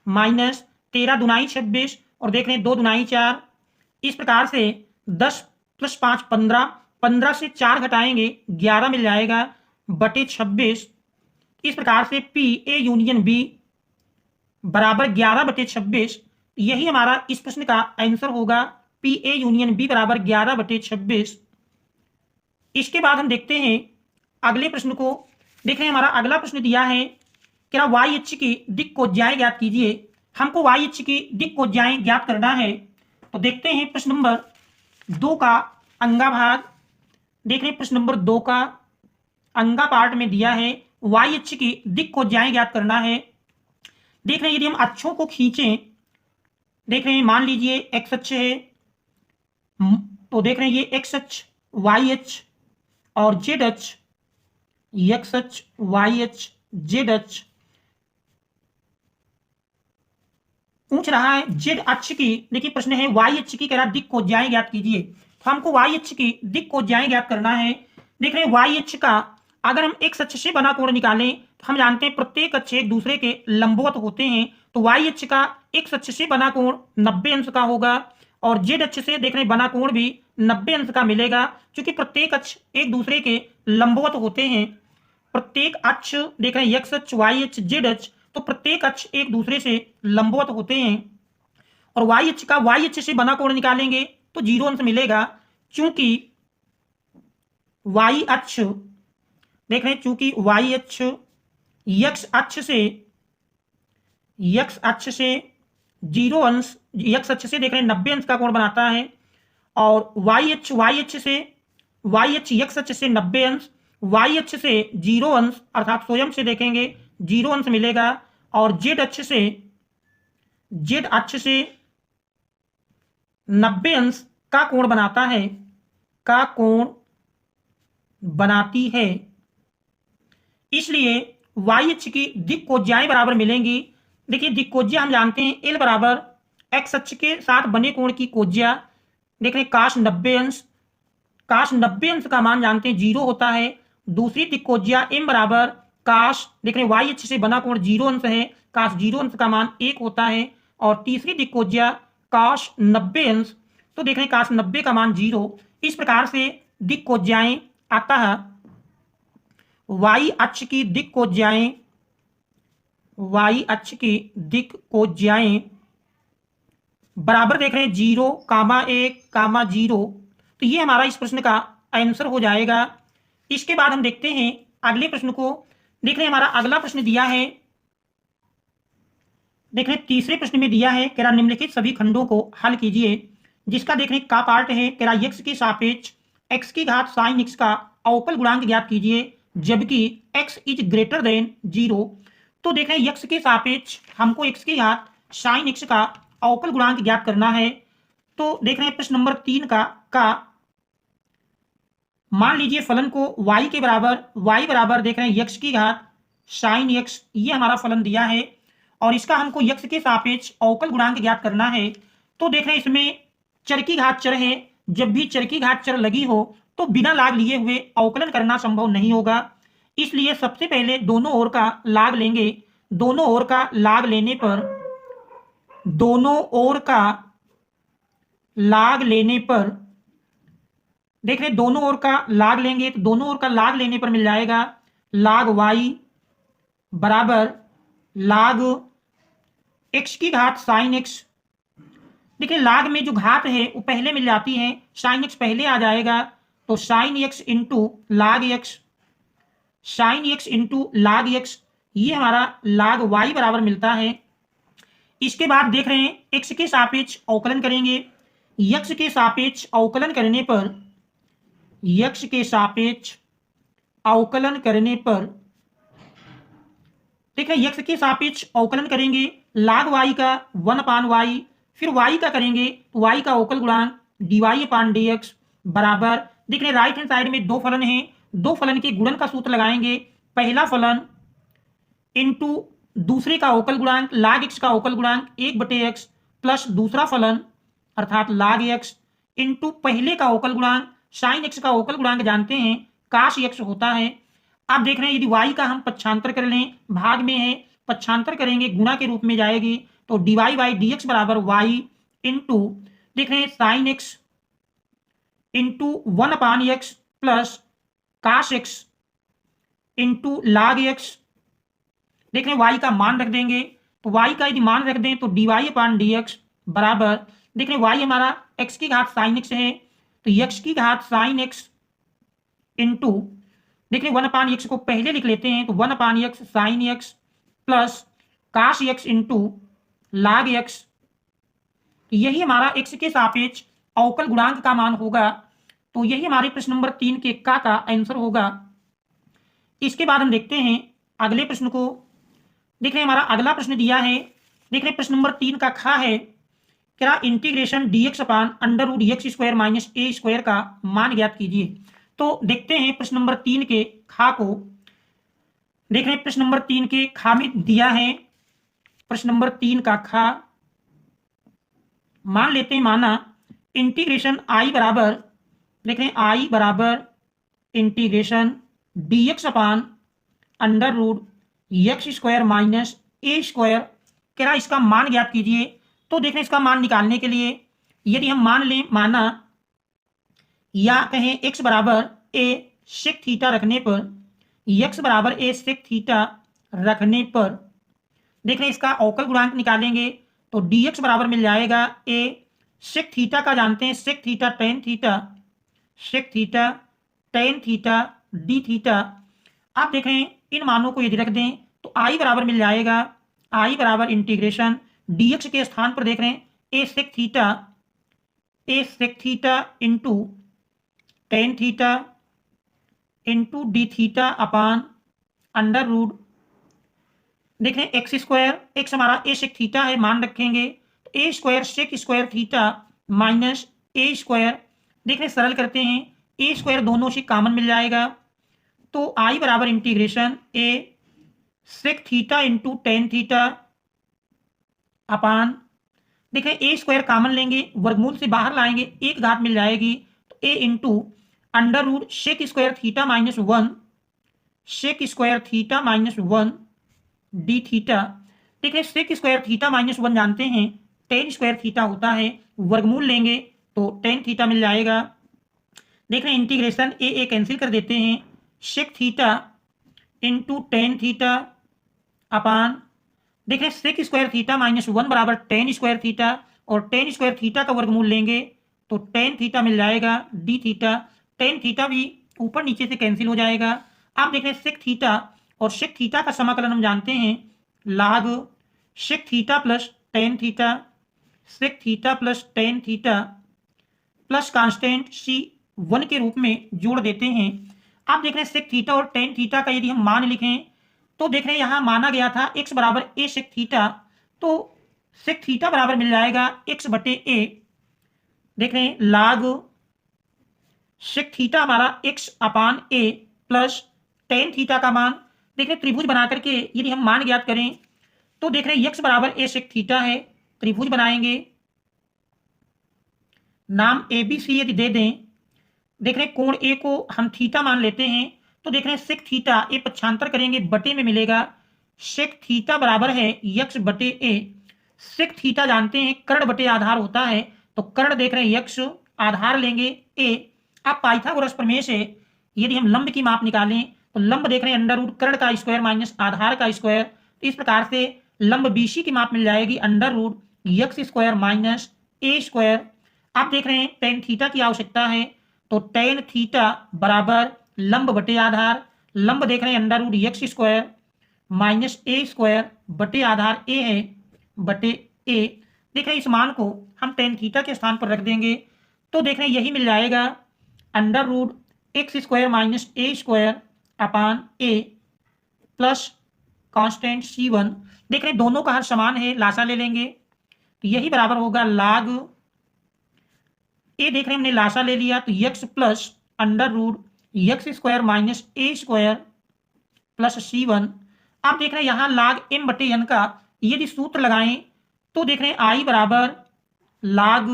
माइनस 13 दुनाई 26 और देख रहे हैं 2 दुनाई 4। इस प्रकार से 10 प्लस 5 15, 15 से 4 घटाएंगे 11 मिल जाएगा बटे 26। इस प्रकार से pa यूनियन b बराबर 11/26। यही हमारा इस प्रश्न का आंसर होगा pa यूनियन b बराबर 11/26। इसके बाद हम देखते हैं अगले प्रश्न को। देख रहे हैं हमारा अगला प्रश्न दिया है क्या वाई अक्ष की दिक् कोज्याएं ज्ञात कीजिए। हमको वाई अक्ष की दिक् कोज्याएं ज्ञात करना है तो देखते हैं प्रश्न नंबर 2 का अंगा भाग। देख रहे हैं प्रश्न नंबर 2 का अंगा पार्ट में दिया है वाई अक्ष की दिक् कोज्याएं ज्ञात करना है। देख रहे हैं यदि हम अक्षों को खींचें, देख रहे हैं मान लीजिए एक्स अक्ष है तो देख रहे हैं ये एक्स अक्ष वाई अक्ष और जेड अक्ष, एक्स अक्ष वाई अक्ष जेड अक्ष पूछ रहा है जेड अक्ष की। देखिए प्रश्न है वाई अक्ष की कह रहा दिक् कोज्याएं ज्ञात कीजिए। तो हमको वाई अक्ष की दिक् कोज्याएं ज्ञात करना है। देख रहे हैं वाई अक्ष का अगर हम एक्स अक्ष से बना कोण निकालें तो हम जानते हैं प्रत्येक अक्ष एक दूसरे के लंबवत होते हैं तो वाई अक्ष का एक्स अक्ष से बना कोण 90 अंश का होगा और जेड अक्ष से देख रहे हैं बना कोण भी 90 अंश का मिलेगा, क्योंकि प्रत्येक अक्ष एक दूसरे के लंबवत होते हैं। प्रत्येक अक्ष देख रहे हैं एक्स अक्ष वाई अक्ष जेड अक्ष तो प्रत्येक अक्ष एक दूसरे से लंबवत होते हैं और वाई अक्ष का वाई अक्ष से बना कोण निकालेंगे तो 0 अंश मिलेगा, क्योंकि वाई अक्ष देख रहे हैं चूंकि वाई अक्ष एक्स अक्ष से 0 अंश, एक्स अक्ष से देख रहे हैं 90 अंश का कोण बनाता है और वाई अक्ष से वाई अक्ष एक्स अक्ष से 90 अंश, वाई अक्ष से 0 अंश अर्थात स्वयं से देखेंगे 0 अंश मिलेगा और जेड अक्ष से 90 अंश का कोण बनाता है, का कोण बनाती है, इसलिए वाई अक्ष की दिक्कोज्याएं बराबर मिलेंगी। देखिए दिक्कोज्या हम जानते हैं एल बराबर एक्स अक्ष के साथ बने कोण की कोज्या। देख रहे काश 90 अंश, काश 90 अंश का मान जानते हैं 0 होता है। दूसरी दिक्कोज्या एम बराबर काश, देख रहे वाई अक्ष से बना कोण 0 अंश है, काश 0 अंश का मान 1 होता है। और तीसरी दिक्कोज्या काश 90 अंश, तो देख रहे काश 90 का मान 0। इस प्रकार से दिक्कोज्याएं आता है वाई अक्ष की दिक्कोज्याएं, वाई अक्ष की दिक्कोज्याएं बराबर देख रहे हैं 0, 1, 0। तो ये हमारा इस प्रश्न का आंसर हो जाएगा। इसके बाद हम देखते हैं अगले प्रश्न को। देख रहे हैं हमारा अगला प्रश्न दिया है, देख रहे हैं तीसरे प्रश्न में दिया है कह रहा निम्नलिखित सभी खंडों को हल कीजिए। जिसका देख रहे का पार्ट है कह रहा x के सापेक्ष x की घात साइन x का अवकल गुणांक ज्ञात कीजिए जबकि x इज ग्रेटर देन 0। तो देख रहे हैं x के सापेक्ष हमको x की घात साइन x का अवकल गुणांक ज्ञात करना है। तो देख रहे हैं प्रश्न नंबर 3 का मान लीजिए फलन को y के बराबर, y बराबर देख रहे हैं x की घात साइन x, ये हमारा फलन दिया है और इसका हमको x के सापेक्ष अवकल गुणांक ज्ञात करना है। तो देख रहे हैं इसमें चर की घात चर है, जब भी चर की घात चर लगी हो तो बिना लाग लिए हुए अवकलन करना संभव नहीं होगा। इसलिए सबसे पहले दोनों ओर का लाग लेंगे। दोनों ओर का लाग लेने पर, दोनों ओर का लाग लेने पर देख रहे दोनों ओर का लाग लेंगे तो दोनों ओर का लाग लेने पर मिल जाएगा लाग y बराबर लाग x की घात साइन x। देखिए लाग में जो घात है वो पहले मिल जाती है, साइन x पहले आ जाएगा तो sign x into log x, sign x into log x, ये हमारा लाग y बराबर मिलता है। इसके बाद देख रहे हैं x के सापेक्ष अवकलन करेंगे। x के सापेक्ष अवकलन करने पर, x के सापेक्ष अवकलन करने पर ठीक है x के सापेक्ष अवकलन करेंगे लाग y का 1/y, फिर y का करेंगे तो y का अवकल गुणांक dy/dx बराबर देख रहे राइट हैंड साइड में दो फलन हैं, दो फलन के गुणन का सूत्र लगाएंगे। पहला फलन इंटू दूसरे का अवकल गुणांक लाग x का अवकल गुणांक 1/x प्लस दूसरा फलन अर्थात लाग x इंटू पहले का अवकल गुणांक साइन x का अवकल गुणांक जानते हैं काश x होता है। आप देख रहे हैं यदि y का हम पक्षांतर कर लें, भाग में है पक्षांतर करेंगे गुणा के रूप में जाएगी तो dy/dx बराबर y इंटू देख रहे हैं sine x into 1/x plus cos x into log x। देख रहे हैं y का मान रख देंगे तो y का यदि मान रख दें तो dy/dx बराबर देख रहे हैं y हमारा x की घात साइन x है तो x की घात साइन x इंटू देख रहे 1/x को पहले लिख लेते हैं तो 1/x sine x plus cos x into log x। यही हमारा x के सापेक्ष अवकल गुणांक का मान होगा। तो यही हमारे प्रश्न नंबर 3 के का आंसर होगा। इसके बाद हम देखते हैं अगले प्रश्न को। देख रहे हैं हमारा अगला प्रश्न दिया है, देख रहे हैं प्रश्न नंबर 3 का खा है क्या इंटीग्रेशन dx/√x² माइनस a² का मान ज्ञात कीजिए। तो देखते हैं प्रश्न नंबर 3 के खा को। देख रहे हैं प्रश्न नंबर 3 के खा में दिया है, प्रश्न नंबर 3 का खा मान लेते हैं माना इंटीग्रेशन i बराबर देख रहे हैं i बराबर इंटीग्रेशन dx/√x² माइनस a² कह रहा इसका मान ज्ञात कीजिए। तो देख रहे हैं इसका मान निकालने के लिए यदि हम मान लें माना या कहें x बराबर a sec थीटा रखने पर, x बराबर a sec थीटा रखने पर देख रहे हैं इसका अवकल गुणांक निकालेंगे तो dx बराबर मिल जाएगा a sec थीटा का जानते हैं sec theta tan theta, sec theta tan theta d theta. आप देख रहे हैं इन मानों को यदि रख दें तो i बराबर मिल जाएगा i बराबर इंटीग्रेशन dx के स्थान पर देख रहे हैं a sec theta into tan theta into D theta upon √ देख रहे हैं x² x हमारा a sec थीटा है मान रखेंगे तो a² sec² theta minus a square. देख रहे सरल करते हैं, ए स्क्वायर दोनों से कॉमन मिल जाएगा, तो आई बराबर integration a sec theta into tan theta upon, देखें ए स्क्वायर कॉमन लेंगे, वर्गमूल से बाहर लाएंगे, एक घात मिल जाएगी, तो a into under root sec square theta minus one, sec square theta minus one d theta. देखें sec square theta minus one जानते हैं, टेन स्क्वायर थीटा होता है, वर्गमूल लेंगे तो टेन थीटा मिल जाएगा। देख रहे हैं इंटीग्रेशन ए कैंसिल कर देते हैं, sec theta into tan theta upon, देख रहे हैं sec square theta minus one बराबर टेन स्क्वायर थीटा, और टेन स्क्वायर थीटा का वर्गमूल लेंगे तो टेन थीटा मिल जाएगा डी थीटा। टेन थीटा भी ऊपर नीचे से कैंसिल हो जाएगा। आप देख रहे हैं सेक थीटा और सेक थीटा का समाकलन हम जानते हैं log sec theta plus tan theta, sec theta plus tan theta plus constant c one के रूप में जोड़ देते हैं। आप देख रहे हैं सेक थीटा और टेन थीटा का यदि हम मान लिखें तो देख रहे हैं यहां माना गया था x बराबर ए सेक थीटा, तो सेक थीटा बराबर मिल जाएगा x बटे ए। देख रहे हैं लाग सेक थीटा हमारा x upon a plus tan theta का मान। देख रहे हैं त्रिभुज बना करके यदि हम मान ज्ञात करें तो देख रहे हैं x बराबर ए सेक थीटा है, त्रिभुज बनाएंगे, नाम ए बी सी यदि दे दें, देख रहे हैं कोण ए को हम थीटा मान लेते हैं, तो देख रहे हैं सेक थीटा ए पक्षांतर करेंगे बटे में मिलेगा, सेक थीटा बराबर है यक्स बटे ए। सेक थीटा जानते हैं कर्ण बटे आधार होता है, तो कर्ण देख रहे हैं यक्स, आधार लेंगे ए। अब पाइथागोरस प्रमेय से यदि हम लंब की माप निकालें तो लंब देख रहे हैं अंडर रूट कर्ण का स्क्वायर माइनस आधार का स्क्वायर, तो इस प्रकार से लंब बीसी की माप मिल जाएगी under root x square minus a square. आप देख रहे हैं टेन थीटा की आवश्यकता है, तो टेन थीटा बराबर लंब बटे आधार, लंब देख रहे हैं under root x square minus a square बटे आधार ए है बटे ए। देख रहे हैं इस मान को हम टेन थीटा के स्थान पर रख देंगे, तो देख रहे हैं यही मिल जाएगा under root x square minus a square upon a plus constant c one. देख रहे हैं दोनों का हर समान है, लासा ले लेंगे, तो यही बराबर होगा लाग ए, देख रहे हैं हमने लासा ले लिया, तो x plus under root x square minus a square plus c one. आप देख रहे हैं यहां लाग एम बटे एन का यदि सूत्र लगाएं तो देख रहे हैं आई बराबर लाग,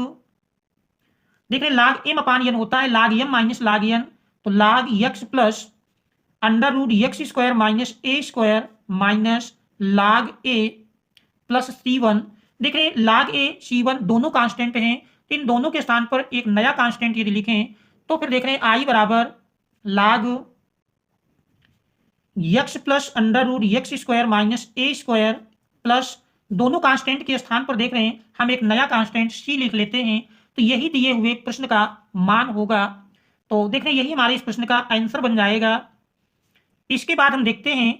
देख रहे हैं लाग एम अपान एन होता है लाग एम माइनस लाग एन, तो log x plus under root x square minus a square minus log a plus c one. देख रहे हैं लाग ए सी वन दोनों कांस्टेंट हैं, इन दोनों के स्थान पर एक नया कांस्टेंट यदि लिखें तो फिर देख रहे हैं आई बराबर log x plus under root x square minus a square plus दोनों कांस्टेंट के स्थान पर देख रहे हैं हम एक नया कांस्टेंट सी लिख लेते हैं, तो यही दिए हुए प्रश्न का मान होगा। तो देख रहे हैं यही हमारे इस प्रश्न का आंसर बन जाएगा। इसके बाद हम देखते हैं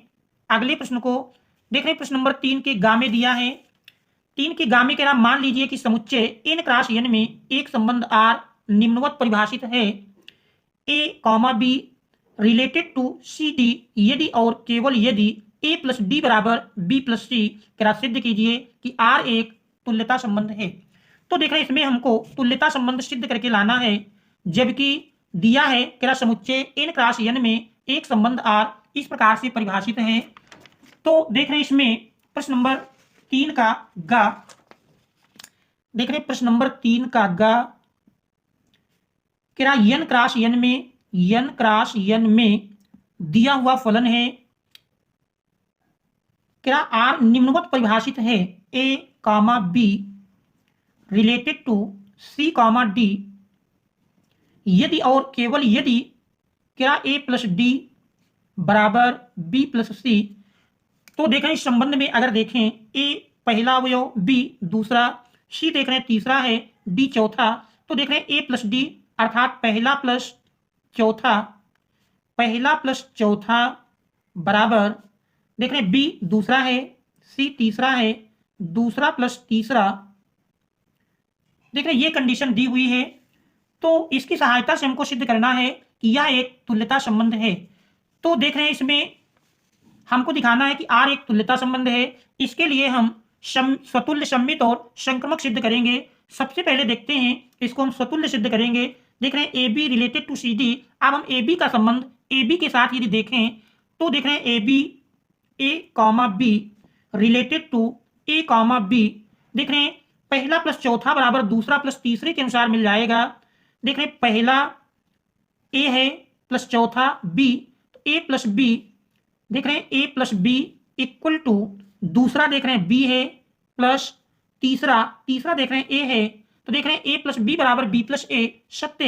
अगले प्रश्न को। देख रहे हैं प्रश्न नंबर 3 के गा में दिया है, 3 के गा में कह रहा मान लीजिए कि समुच्चय n क्रॉस n में एक संबंध R निम्नवत परिभाषित है a comma b related to C D यदि और केवल यदि a प्लस डी बराबर b प्लस सी, कह रहा सिद्ध कीजिए कि R एक तुल्यता संबंध है। तो देख रहे हैं इसमें हमको तुल्यता संबंध सिद्ध करके लाना है, जबकि दिया है कह रहा समुच्चय n क्रॉस n में एक संबंध R इस प्रकार से परिभाषित है। तो देख रहे हैं इसमें प्रश्न नंबर 3 का गा, देख रहे हैं प्रश्न नंबर 3 का गा कह रहा n क्रॉस n में दिया हुआ फलन है, कह रहा R निम्नवत परिभाषित है a comma b related to c comma d यदि और केवल यदि क्या a प्लस डी बराबर b प्लस सी। तो देख रहे हैं इस संबंध में अगर देखें a पहला अवयव, b दूसरा, c देख रहे हैं तीसरा है, d चौथा, तो देख रहे हैं a प्लस डी अर्थात पहला प्लस चौथा बराबर देख रहे हैं b दूसरा है, c तीसरा है, दूसरा प्लस तीसरा। देख रहे हैं ये कंडीशन दी हुई है, तो इसकी सहायता से हमको सिद्ध करना है कि यह एक तुल्यता संबंध है। तो देख रहे हैं इसमें हमको दिखाना है कि R एक तुल्यता संबंध है। इसके लिए हम स्वतुल्य सम्मित और संक्रमक सिद्ध करेंगे। सबसे पहले देखते हैं, इसको हम स्वतुल्य सिद्ध करेंगे। देख रहे हैं A B related to C D. अब हम ए बी का संबंध ए बी के साथ यदि देखें तो देख रहे हैं ए B A comma B related to A comma B. देख रहे हैं पहला प्लस चौथा बराबर दूसरा प्लस तीसरे के अनुसार मिल जाएगा। देख रहे हैं पहला ए है प्लस चौथा बी, तो ए प्लस बी। देख रहे हैं a plus B equal to दूसरा देख रहे हैं बी है प्लस तीसरा देख रहे हैं ए है, तो देख रहे हैं ए प्लस बी बराबर बी प्लस ए सत्य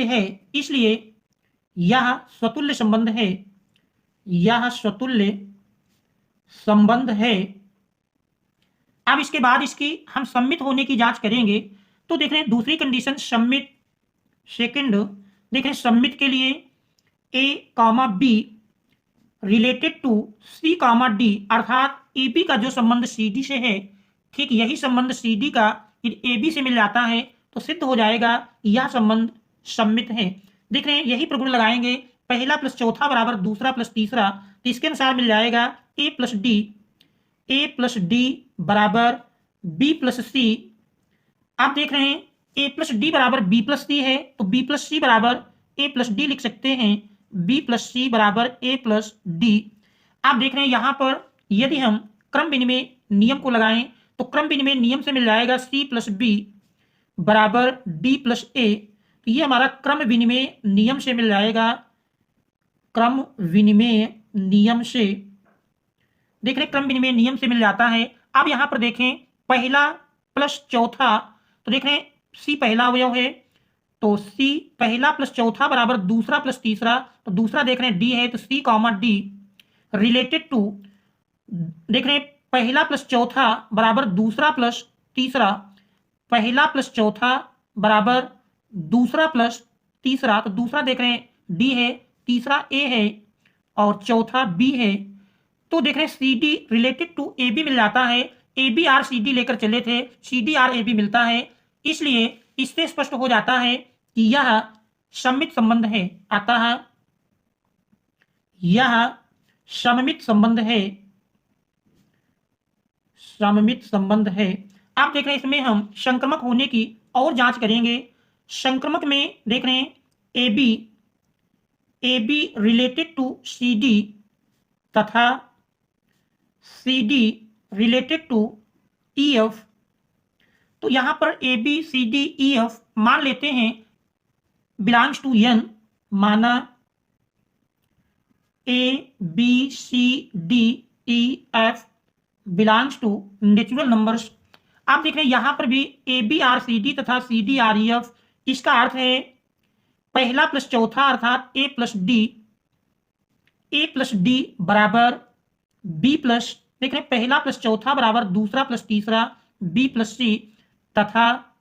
है। इसलिए यह स्वतुल्य संबंध है, यह स्वतुल्य संबंध है। अब इसके बाद इसकी हम सम्मित होने की जांच करेंगे। तो देख रहे हैं दूसरी कंडीशन सम्मित, सेकंड देख रहे हैं सम्मित के लिए a comma B related to c comma d, अर्थात ए बी का जो संबंध सी डी से है, ठीक यही संबंध सी डी का ए बी से मिल जाता है, तो सिद्ध हो जाएगा यह संबंध सम्मित है। देख रहे हैं यही प्रगुण लगाएंगे, पहला प्लस चौथा बराबर दूसरा प्लस तीसरा, तो इसके अनुसार मिल जाएगा ए प्लस डी बराबर बी प्लस सी। आप देख रहे हैं ए प्लस डी बराबर बी प्लस सी है, तो बी प्लस सी बराबर ए प्लस डी लिख सकते हैं, बी प्लस सी बराबर ए प्लस डी। आप देख रहे हैं यहां पर यदि हम क्रम विनिमय नियम को लगाएं तो क्रम विनिमय नियम से मिल जाएगा सी प्लस बी बराबर डी प्लस ए। तो ये हमारा क्रम विनिमय नियम से मिल जाएगा, क्रम विनिमय नियम से। देख रहे क्रम विनिमय नियम से मिल जाता है। अब यहां पर देखें पहला प्लस चौथा, तो देख रहे हैं सी पहला अवयव है, तो सी पहला प्लस चौथा बराबर दूसरा प्लस तीसरा, तो दूसरा देख रहे हैं डी है, तो सी कॉमा डी रिलेटेड टू देख रहे हैं पहला प्लस चौथा बराबर दूसरा प्लस तीसरा, पहला प्लस चौथा बराबर दूसरा प्लस तीसरा, तो दूसरा देख रहे हैं डी है, तीसरा ए है और चौथा बी है। तो देख रहे हैं c d related to a b मिल जाता है, a b R c d लेकर चले थे, c d R a b मिलता है। इसलिए इससे स्पष्ट हो जाता है कि यह सममित संबंध है, अतः यह सममित संबंध है, सममित संबंध है। आप देख रहे हैं इसमें हम संक्रमक होने की और जांच करेंगे। संक्रमक में देख रहे हैं A B related to C d तथा c d related to e f. तो यहां पर a b c d e f मान लेते हैं बिलोंग्स टू एन, माना a b c d e f belongs to natural numbers. आप देख रहे हैं यहां पर भी a b R c d तथा c d R e f, इसका अर्थ है पहला प्लस चौथा अर्थात ए प्लस डी बराबर बी प्लस, देख रहे हैं पहला प्लस चौथा बराबर दूसरा प्लस तीसरा बी प्लस सी, तथा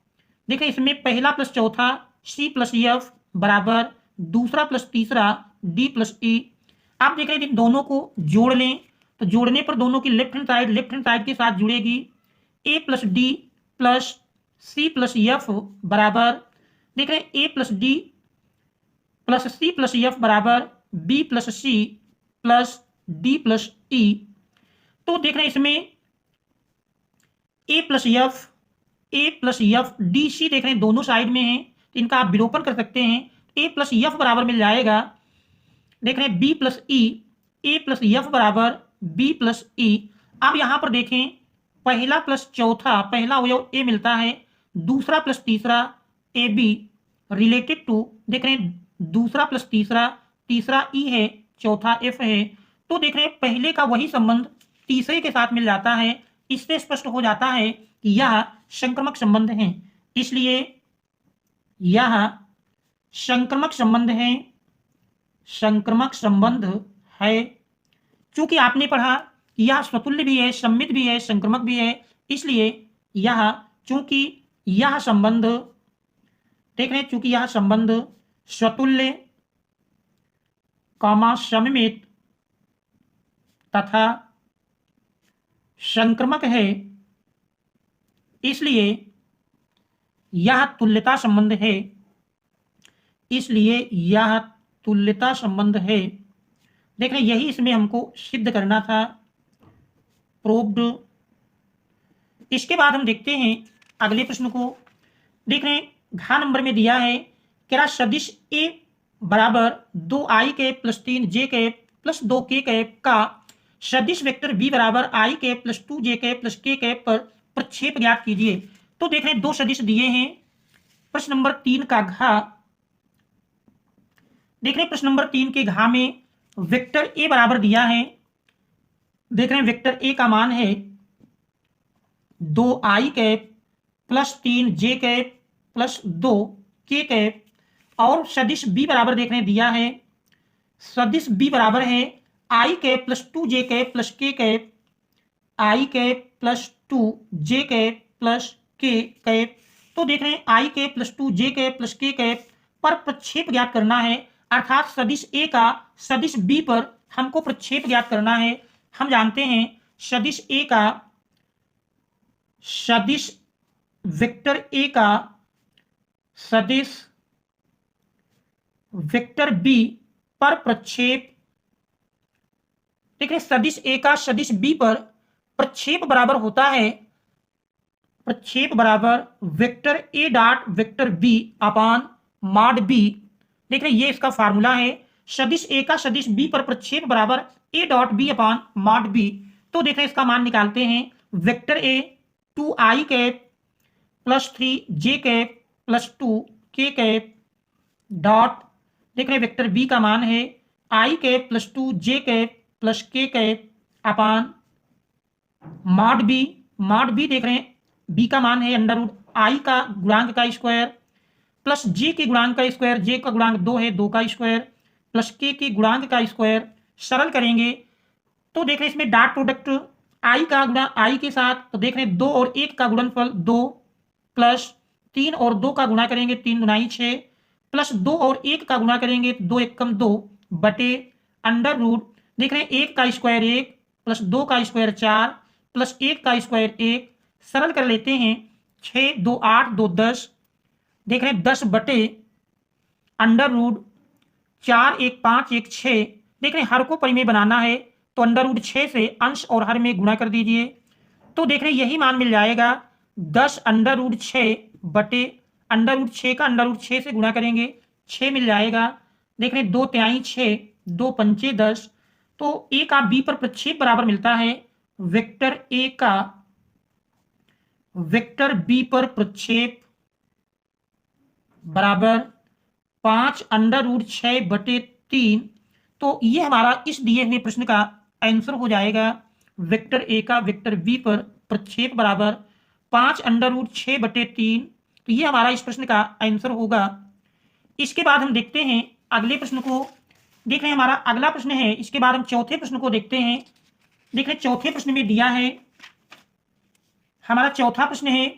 देख रहे हैं इसमें पहला प्लस चौथा सी प्लस एफ बराबर दूसरा प्लस तीसरा डी प्लस ई। आप देख रहे हैं इन दोनों को जोड़ लें, तो जोड़ने पर दोनों की लेफ्ट हैंड साइड के साथ जुड़ेगी, a plus d plus c plus f बराबर देख रहे हैं a plus d plus c plus f बराबर b plus c plus d plus e. तो देख रहे हैं इसमें a plus f d c देख रहे हैं दोनों साइड में है, तो इनका आप विलोपन कर सकते हैं, ए प्लस एफ बराबर मिल जाएगा देख रहे हैं बी प्लस ई, ए प्लस एफ बराबर बी प्लस ई। अब यहां पर देखें पहला प्लस चौथा, पहला अवयव ए मिलता है, दूसरा प्लस तीसरा ए बी रिलेटेड टू देख रहे हैं दूसरा प्लस तीसरा, तीसरा ई है, चौथा एफ है। तो देख रहे हैं पहले का वही संबंध तीसरे के साथ मिल जाता है, इससे स्पष्ट हो जाता है कि यह संक्रमक संबंध है। इसलिए यह संक्रमक संबंध है, संक्रमक संबंध है। चूंकि आपने पढ़ा यह स्वतुल्य भी है, सम्मित भी है, संक्रमक भी है, इसलिए यह चूंकि यह संबंध देख रहे हैं चूंकि यह संबंध स्वतुल्य कॉमा सम्मित तथा संक्रमक है, इसलिए यह तुल्यता संबंध है, इसलिए यह तुल्यता संबंध है। देख रहे हैं यही इसमें हमको सिद्ध करना था, प्रूव्ड इसके बाद हम देखते हैं अगले प्रश्न को। देख रहे हैं घ नंबर में दिया है क्या सदिश ए बराबर 2i cap plus 3j cap plus 2k cap का सदिश वेक्टर b बराबर i cap plus 2j cap plus k cap पर प्रक्षेप ज्ञात कीजिए। तो देख रहे हैं दो सदिश दिए हैं। प्रश्न नंबर 3 का घ, देख रहे हैं प्रश्न नंबर 3 के घ में वेक्टर a बराबर दिया है। देख रहे हैं वेक्टर a का मान है 2i cap plus 3j cap plus 2k cap और सदिश b बराबर देख रहे हैं दिया है। सदिश b बराबर है i cap plus 2j cap plus k cap, i cap plus 2j cap plus k cap. तो देख रहे हैं i cap plus 2j cap plus k cap पर प्रक्षेप ज्ञात करना है, अर्थात सदिश a का सदिश b पर हमको प्रक्षेप ज्ञात करना है। हम जानते हैं सदिश a का सदिश वेक्टर a का सदिश वेक्टर b पर प्रक्षेप, देखिए सदिश a का सदिश b पर प्रक्षेप बराबर होता है, प्रक्षेप बराबर vector a dot vector b upon mod b। देख रहे ये इसका फार्मूला है, सदिश a का सदिश b पर प्रक्षेप बराबर a dot b upon mod b। तो देख रहे इसका मान निकालते हैं, vector a 2i cap plus 3j cap plus 2k cap dot, देख रहे वेक्टर b का मान है i cap plus 2j cap plus k cap upon mod b। Mod b देख रहे हैं b का मान है अंडर रूट i का गुणांक का स्क्वायर प्लस j के गुणांक का स्क्वायर, j का गुणांक 2 है 2 का स्क्वायर प्लस k के गुणांक का स्क्वायर। सरल करेंगे तो देख रहे हैं इसमें डॉट प्रोडक्ट i का गुणा i के साथ, तो देख रहे हैं 2 और 1 का गुणनफल 2 प्लस 3 और 2 का गुणा करेंगे 3 दुनाई 6 प्लस 2 और 1 का गुणा करेंगे 2 एकम 2 बटे अंडर रूट, देख रहे हैं 1 का स्क्वायर 1 प्लस 2 का स्क्वायर 4 प्लस 1 का स्क्वायर 1। सरल कर लेते हैं 6 2 8 2 10, देख रहे हैं 10 बटे अंडर रूट 4 1 5 1 6। देख रहे हैं हर को परिमेय बनाना है तो अंडर रूट 6 से अंश और हर में गुणा कर दीजिए। तो देख रहे हैं यही मान मिल जाएगा 10 अंडर रूट 6 बटे अंडर रूट 6 का अंडर रूट 6 से गुणा करेंगे 6 मिल जाएगा। देख रहे हैं 2 तिहाई 6 2 पंचे 10। तो a का b पर प्रक्षेप बराबर मिलता है वेक्टर a का वेक्टर b पर प्रक्षेप बराबर 5 अंडर रूट 6 बटे 3। तो ये हमारा इस दिए हुए प्रश्न का आंसर हो जाएगा, वेक्टर a का वेक्टर b पर प्रक्षेप बराबर 5 अंडर रूट 6 बटे 3। तो ये हमारा इस प्रश्न का आंसर होगा। इसके बाद हम देखते हैं अगले प्रश्न को। देख रहे हैं हमारा अगला प्रश्न है, इसके बाद हम चौथे प्रश्न को देखते हैं। देख रहे हैं चौथे प्रश्न में दिया है, हमारा चौथा प्रश्न है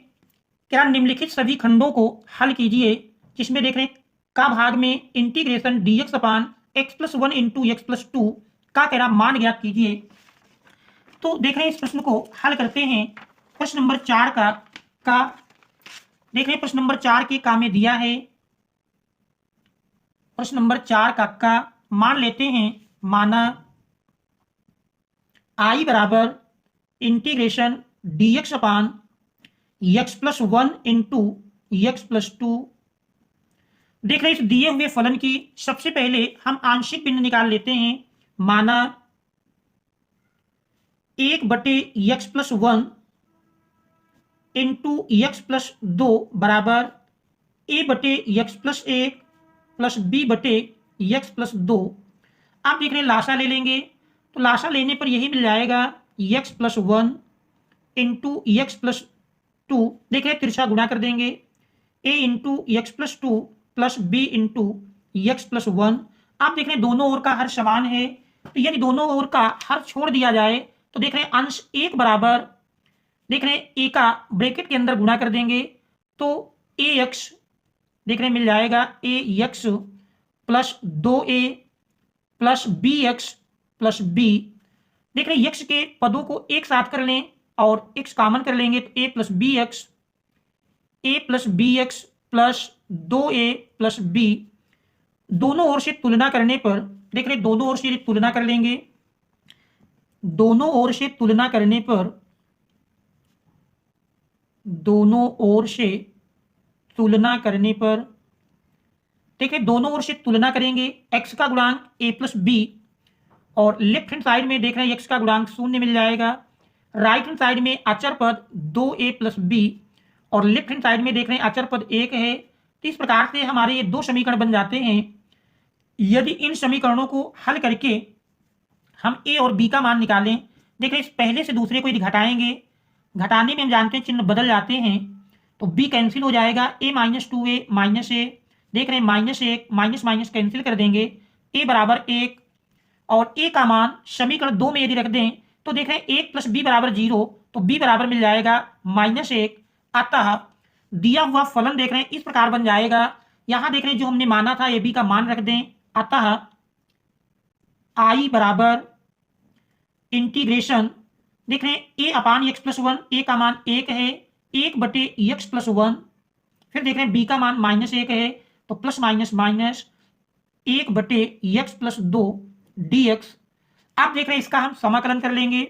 क्या निम्नलिखित सभी खंडों को हल कीजिए, जिसमें देख रहे हैं का भाग में इंटीग्रेशन dx अपान x plus 1 into x plus 2 का कह रहा मान ज्ञात कीजिए। तो देख रहे हैं इस प्रश्न को हल करते हैं। प्रश्न नंबर 4 का देख रहे हैं प्रश्न नंबर 4 के का में दिया है, प्रश्न नंबर 4 का मान लेते हैं, माना i बराबर इंटीग्रेशन dx अपान x plus 1 into x plus 2। देख रहे हैं इस दिए हुए फलन की सबसे पहले हम आंशिक भिन्न निकाल लेते हैं, माना 1 बटे x plus 1 into x plus 2 बराबर a बटे एक्स प्लस 1 प्लस b बटे एक्स प्लस 2। आप देख रहे हैं लासा ले लेंगे तो लासा लेने पर यही मिल जाएगा x plus 1 into x plus 2। देख रहे हैं तिरछा गुणा कर देंगे a into x plus 2 plus b into x plus 1। आप देख रहे हैं दोनों ओर का हर समान है, तो यदि दोनों ओर का हर छोड़ दिया जाए तो देख रहे हैं अंश 1 बराबर, देख रहे हैं a का ब्रैकेट के अंदर गुणा कर देंगे तो ax देख रहे हैं मिल जाएगा ax plus 2a plus bx plus b। देख रहे हैं x के पदों को एक साथ कर लें और x कॉमन कर लेंगे तो a plus bx plus 2a plus b। दोनों ओर से तुलना करने पर देख रहे हैं दोनों ओर से तुलना कर लेंगे, दोनों ओर से तुलना करने पर दोनों ओर से तुलना करने पर, देखिए दोनों ओर से तुलना करेंगे, x का गुणांक a प्लस बी, और लेफ्ट हैंड साइड में देख रहे हैं x का गुणांक 0 मिल जाएगा। राइट हैंड साइड में अचर पद 2a प्लस बी, और लेफ्ट हैंड साइड में देख रहे हैं अचर पद 1 है। तो इस प्रकार से हमारे ये दो समीकरण बन जाते हैं। यदि इन समीकरणों को हल करके हम a और b का मान निकालें, देख रहे हैं पहले से दूसरे को यदि घटाएंगे, घटाने में हम जानते हैं चिन्ह बदल जाते हैं, तो b कैंसिल हो जाएगा, a माइनस 2a माइनस ए, देख रहे हैं माइनस 1 माइनस माइनस कैंसिल कर देंगे, a बराबर 1, और a का मान समीकरण 2 में यदि रख दें तो देख रहे हैं 1 प्लस बी बराबर 0, तो b बराबर मिल जाएगा -1। अतः दिया हुआ फलन देख रहे हैं इस प्रकार बन जाएगा। यहां देख रहे हैं जो हमने माना था ए बी का मान रख दें, अतः आई बराबर इंटीग्रेशन, देख रहे हैं a अपान एक्स प्लस 1, ए का मान 1 है, 1 बटे एक्स प्लस 1, फिर देख रहे हैं b का मान -1 है, तो प्लस माइनस माइनस 1 बटे एक्स प्लस 2 dx। अब देख रहे हैं इसका हम समाकलन कर लेंगे,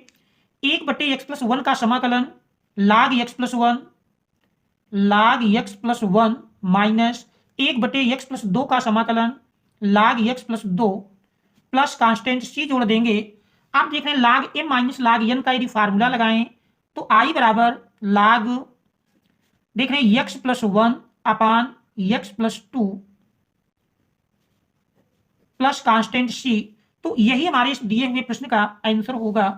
1 बटे एक्स प्लस 1 का समाकलन log x plus 1, log x plus 1 minus 1 बटे एक्स प्लस 2 का समाकलन log x plus 2, plus constant c जोड़ देंगे। अब देख रहे हैं log m minus log n का यदि फार्मूला लगाएं तो i बराबर log, देख रहे हैं x प्लस 1 अपान x plus 2 plus constant c। तो यही हमारे इस दिए हुए प्रश्न का आंसर होगा।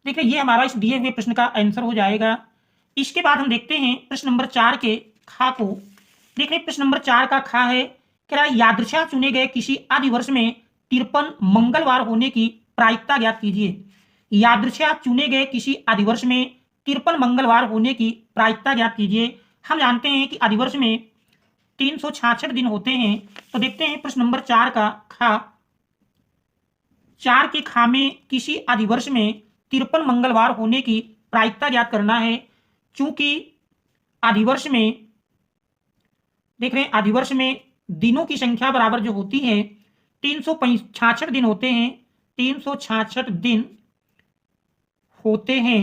देखिए ये हमारा इस दिए हुए प्रश्न का आंसर हो जाएगा। इसके बाद हम देखते हैं प्रश्न नंबर 4 के खा को। देखिए प्रश्न नंबर 4 का खा है, कह रहा है यादृच्छा चुने गए किसी अधिवर्ष में 53 मंगलवार होने की प्रायिकता ज्ञात कीजिए। यादृच्छा चुने गए किसी अधिवर्ष में 53 मंगलवार होने की प्रायिकता ज्ञात कीजिए। हम जानते हैं कि अधिवर्ष में 366 दिन होते हैं। तो देखते हैं प्रश्न नंबर 4 का खा। 4 के खा में किसी अधिवर्ष में 53 मंगलवार होने की प्रायिकता ज्ञात करना है। चूंकि अधिवर्ष में देख रहे हैं अधिवर्ष में दिनों की संख्या बराबर जो होती है 366 दिन होते हैं, 366 दिन होते हैं।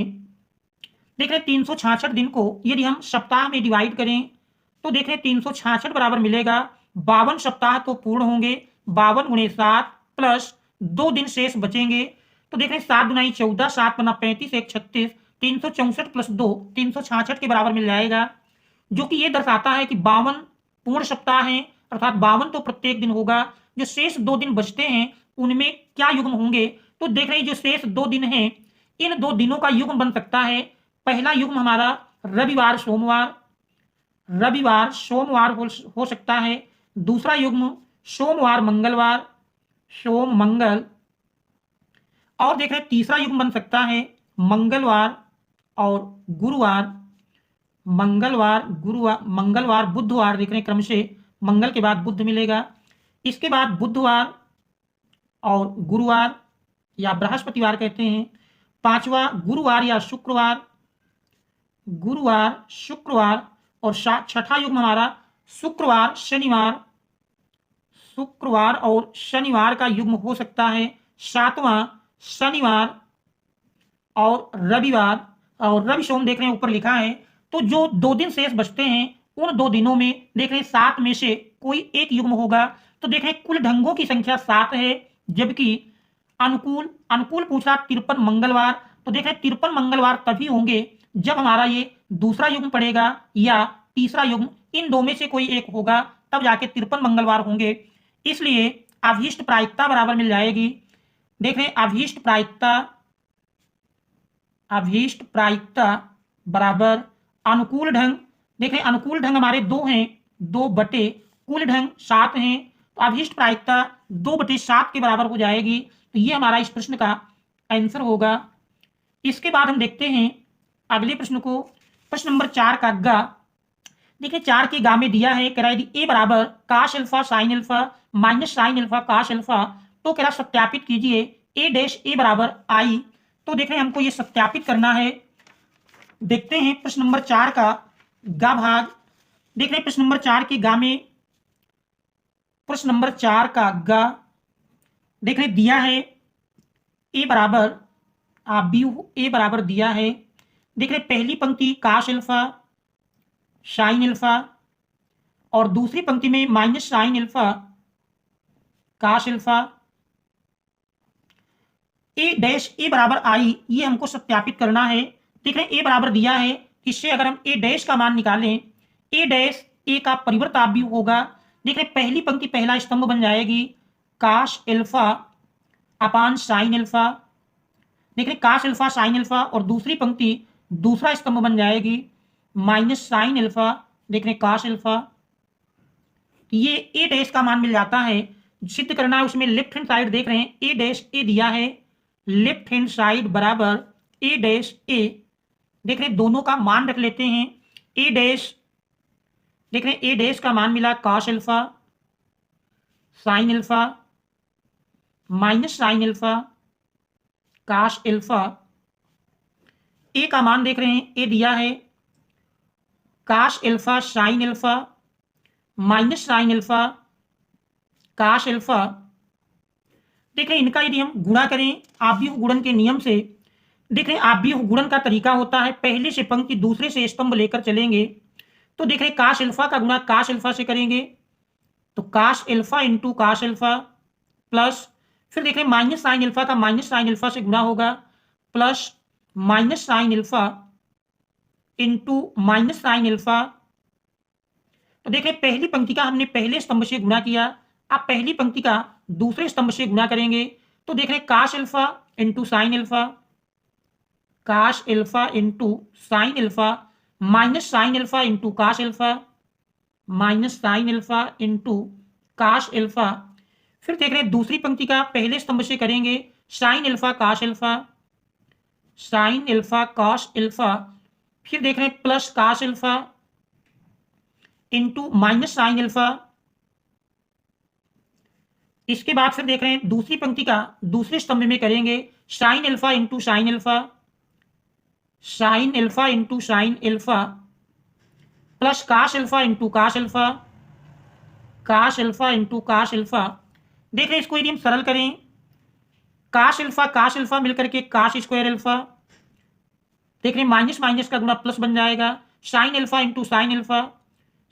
देख रहे हैं 366 दिन को यदि हम सप्ताह में डिवाइड करें तो देख रहे हैं 366 बराबर मिलेगा 52 सप्ताह तो पूर्ण होंगे, 52 गुणे 7 प्लस 2 दिन शेष बचेंगे। तो देख रहे हैं 7 दुनाई 14, 7 पन्ना 35, 1 36, 364 प्लस 2 366 के बराबर मिल जाएगा, जो कि ये दर्शाता है कि 52 पूर्ण सप्ताह हैं, अर्थात 52 तो प्रत्येक दिन होगा। जो शेष 2 दिन बचते हैं उनमें क्या युग्म होंगे, तो देख रहे हैं जो शेष 2 दिन हैं इन 2 दिनों का युग्म बन सकता है। पहला युग्म हमारा रविवार सोमवार, रविवार सोमवार हो सकता है। दूसरा युग्म सोमवार मंगलवार, सोम मंगल, और देख रहे हैं तीसरा युग्म बन सकता है मंगलवार और गुरुवार, मंगलवार गुरुवार, मंगलवार बुधवार, देख रहे हैं क्रम से मंगल के बाद बुध मिलेगा, इसके बाद बुधवार और गुरुवार या बृहस्पतिवार कहते हैं। पांचवा गुरुवार या शुक्रवार, गुरुवार शुक्रवार, और छठा युग्म हमारा शुक्रवार शनिवार, शुक्रवार और शनिवार का युग्म हो सकता है। सातवां शनिवार और रविवार, और रवि सोम देख रहे हैं ऊपर लिखा है। तो जो 2 दिन शेष बचते हैं उन 2 दिनों में देख रहे हैं 7 में से कोई एक युग्म होगा। तो देख रहे हैं कुल ढंगों की संख्या 7 है, जबकि अनुकूल अनुकूल पूछा 53 मंगलवार। तो देख रहे हैं 53 मंगलवार तभी होंगे जब हमारा ये दूसरा युग्म पड़ेगा या तीसरा युग्म, इन 2 में से कोई एक होगा, तब जाके 53 मंगलवार होंगे। इसलिए अभीष्ट प्रायिकता बराबर मिल जाएगी, देख रहे हैं अभीष्ट प्रायिकता बराबर अनुकूल ढंग। देख रहे हैं अनुकूल ढंग हमारे 2 हैं, 2 बटे कुल ढंग 7 हैं, तो अभीष्ट प्रायिकता 2 बटे 7 के बराबर हो जाएगी। तो ये हमारा इस प्रश्न का आंसर होगा। इसके बाद हम देखते हैं अगले प्रश्न को, प्रश्न नंबर 4 का गा। देखिए 4 के गा में दिया है, कह रहा है ए बराबर काश alpha sine alpha minus sine alpha काश अल्फा। तो कह रहा सत्यापित कीजिए ए डैश ए बराबर आई। तो देख रहे हैं हमको ये सत्यापित करना है। देखते हैं प्रश्न नंबर 4 का गा भाग। देख रहे हैं प्रश्न नंबर 4 के गा में, प्रश्न नंबर 4 का गा देख रहे दिया है ए बराबर बी ए बराबर दिया है देख रहे पहली पंक्ति काश अल्फा साइन अल्फा और दूसरी पंक्ति में माइनस साइन अल्फा काश अल्फा। ए डैश ए बराबर आई, ये हमको सत्यापित करना है। देख रहे ए बराबर दिया है, इससे अगर हम ए डैश का मान निकालें, ए डैश ए का परिवर्ताव्य होगा। देख रहे पहली पंक्ति पहला स्तंभ बन जाएगी काश अल्फा अपान साइन अल्फा। देख रहे काश अल्फा साइन अल्फा और दूसरी पंक्ति दूसरा स्तंभ बन जाएगी माइनस साइन अल्फा। देख रहे काश अल्फा। ये ए डैश का मान मिल जाता है। सिद्ध करना है उसमें लेफ्ट हैंड साइड देख रहे हैं ए डैश ए दिया है, लेफ्ट हैंड साइड बराबर ए डैश ए। देख रहे दोनों का मान रख लेते हैं। ए डैश देख रहे ए डैश का मान मिला काश alpha sine alpha minus sine alpha काश अल्फा। ए का मान देख रहे हैं ए दिया है काश alpha sine alpha minus sine alpha काश अल्फा। देख रहे इनका यदि हम गुणा करें आव्यूह गुणन के नियम से, देख रहे आव्यूह गुणन का तरीका होता है पहले से पंक्ति दूसरे से स्तंभ लेकर चलेंगे। तो देख रहे काश अल्फा का गुणा काश अल्फा से करेंगे तो काश अल्फा इंटू काश अल्फा प्लस फिर देख रहे माइनस साइन अल्फा का माइनस साइन अल्फा से गुणा होगा plus minus sine alpha into minus sine alpha. तो देख रहे पहली पंक्ति का हमने पहले स्तंभ से गुणा किया, आप पहली पंक्ति का दूसरे स्तंभ से गुणा करेंगे तो देख रहे काश अल्फा इंटू साइन अल्फा काश alpha into sine alpha minus sine alpha into काश alpha minus sine alpha into काश अल्फा। फिर देख रहे दूसरी पंक्ति का पहले स्तंभ से करेंगे साइन अल्फा काश अल्फा साइन अल्फा काश अल्फा। फिर देख रहे प्लस काश alpha into minus sine alpha. इसके बाद फिर देख रहे हैं दूसरी पंक्ति का दूसरे स्तंभ में करेंगे sine alpha into sine alpha sine alpha into sine alpha plus काश अल्फा इंटू काश अल्फा काश अल्फा इंटू काश अल्फा। देख रहे हैं इसको यदि हम सरल करें काश अल्फा मिलकर के काश स्क्वायर अल्फा। देख रहे हैं माइनस माइनस का गुणा प्लस बन जाएगा sine alpha into sine alpha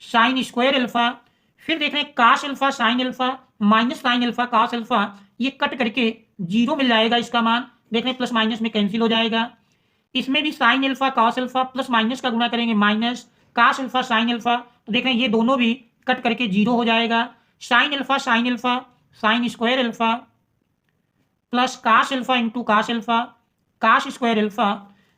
sine square alpha. फिर देख रहे हैं काश alpha sine alpha minus sine alpha काश अल्फा, ये कट करके जीरो मिल जाएगा इसका मान। देख रहे हैं प्लस माइनस में कैंसिल हो जाएगा। इसमें भी साइन अल्फा काश अल्फा प्लस माइनस का गुणा करेंगे माइनस काश अल्फा साइन अल्फा, तो देख रहे हैं ये दोनों भी कट करके जीरो हो जाएगा। Sine alpha sine square alpha plus काश अल्फा इंटू काश अल्फा काश स्क्वायर अल्फा।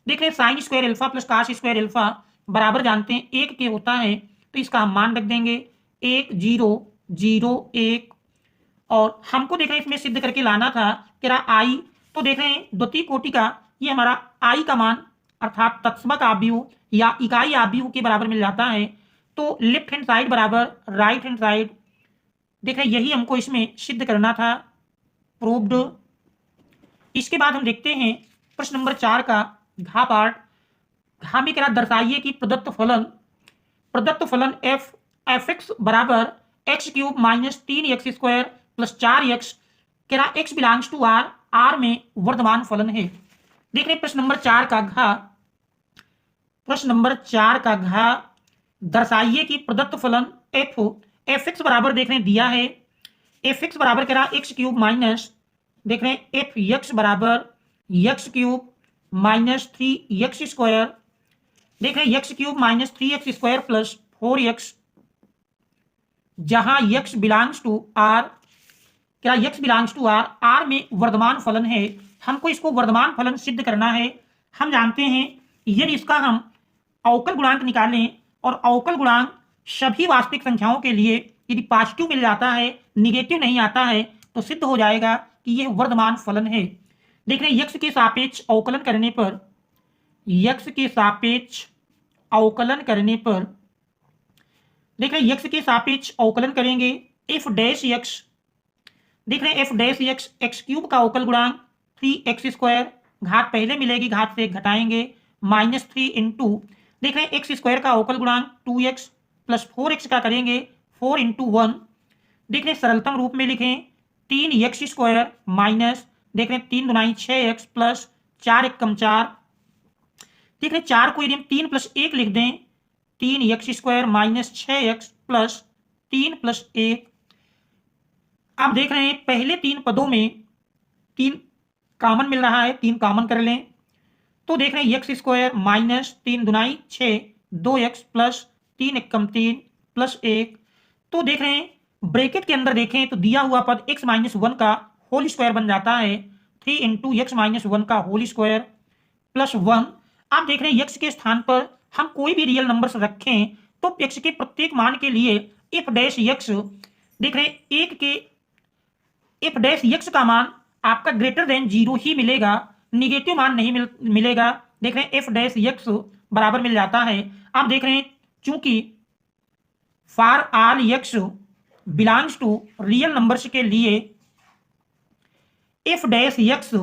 देख रहे हैं साइन स्क्वायर अल्फा प्लस काश स्क्वायर अल्फा बराबर जानते हैं एक के होता है, तो इसका हम मान रख देंगे 1 0 0 1। और हमको देख रहे हैं इसमें सिद्ध करके लाना था कि आई, तो देख रहे हैं द्वितीय कोटि का ये हमारा आई का मान अर्थात तत्समक आव्यूह या इकाई आव्यूह के बराबर मिल जाता है। तो लेफ्ट हैंड साइड बराबर राइट हैंड साइड। देख रहे हैं यही हमको इसमें सिद्ध करना था, प्रूव्ड। इसके बाद हम देखते हैं प्रश्न नंबर 4 का घा पार्ट। घा में कह रहा दर्शाइए कि प्रदत्त फलन एफ एक्स बराबर X cube minus 3x square plus 4x कह रहा X belongs to R, R में वर्तमान फलन है। देख रहे प्रश्न नंबर 4 का घा दर्शाइए कि प्रदत्त फलन एफ एक्स बराबर देख रहे हैं दिया है एफ एक्स बराबर कह रहा एक्स क्यूब माइनस देख रहे हैं एफ एक्स बराबर X cube minus 3x square. देख रहे हैं X cube minus 3x square plus 4x, जहां x बिलोंग्स टू आर क्या x belongs to R, R में वर्तमान फलन है। हमको इसको वर्तमान फलन सिद्ध करना है। हम जानते हैं यदि इसका हम अवकल गुणांक निकालें और अवकल गुणांक सभी वास्तविक संख्याओं के लिए यदि पॉजिटिव मिल जाता है, निगेटिव नहीं आता है, तो सिद्ध हो जाएगा कि यह वर्तमान फलन है। देख रहे हैं x के सापेक्ष अवकलन करने पर देख रहे हैं x के सापेक्ष अवकलन करेंगे एफ डैश एक्स। देख रहे हैं F dash x x cube का अवकल गुणांक 3x स्क्वायर, घात पहले मिलेगी घात से घटाएंगे माइनस 3 इंटू देख रहे हैं एक्स स्क्वायर का अवकल गुणांक 2x प्लस 4x का करेंगे 4 इंटू 1। देख रहे हैं सरलतम रूप में लिखें 3x स्क्वायर माइनस देख रहे हैं 3 दूनी 6x प्लस 4 1 कम 4। देख रहे 4 को यदि हम 3 प्लस 1 लिख दें, 3x² minus 6x plus 3 plus 1। आप देख रहे हैं पहले 3 पदों में 3 कॉमन मिल रहा है, 3 कॉमन कर लें तो देख रहे हैं x² minus 3 Dunai 6, 2x plus 3 एकम 3 प्लस 1। तो देख रहे हैं ब्रैकेट के अंदर देखें तो दिया हुआ पद x माइनस 1 का होल स्क्वायर बन जाता है, 3 इंटू एक्स माइनस 1 का होल स्क्वायर प्लस 1। आप देख रहे हैं x के स्थान पर हम कोई भी रियल नंबर्स रखें तो x के प्रत्येक मान के लिए f डैश x, देख रहे हैं एक के f डैश x का मान आपका ग्रेटर देन 0 ही मिलेगा, निगेटिव मान नहीं मिलेगा। देख रहे हैं f डैश x बराबर मिल जाता है। आप देख रहे हैं चूंकि for all x belongs to real numbers के लिए f dash x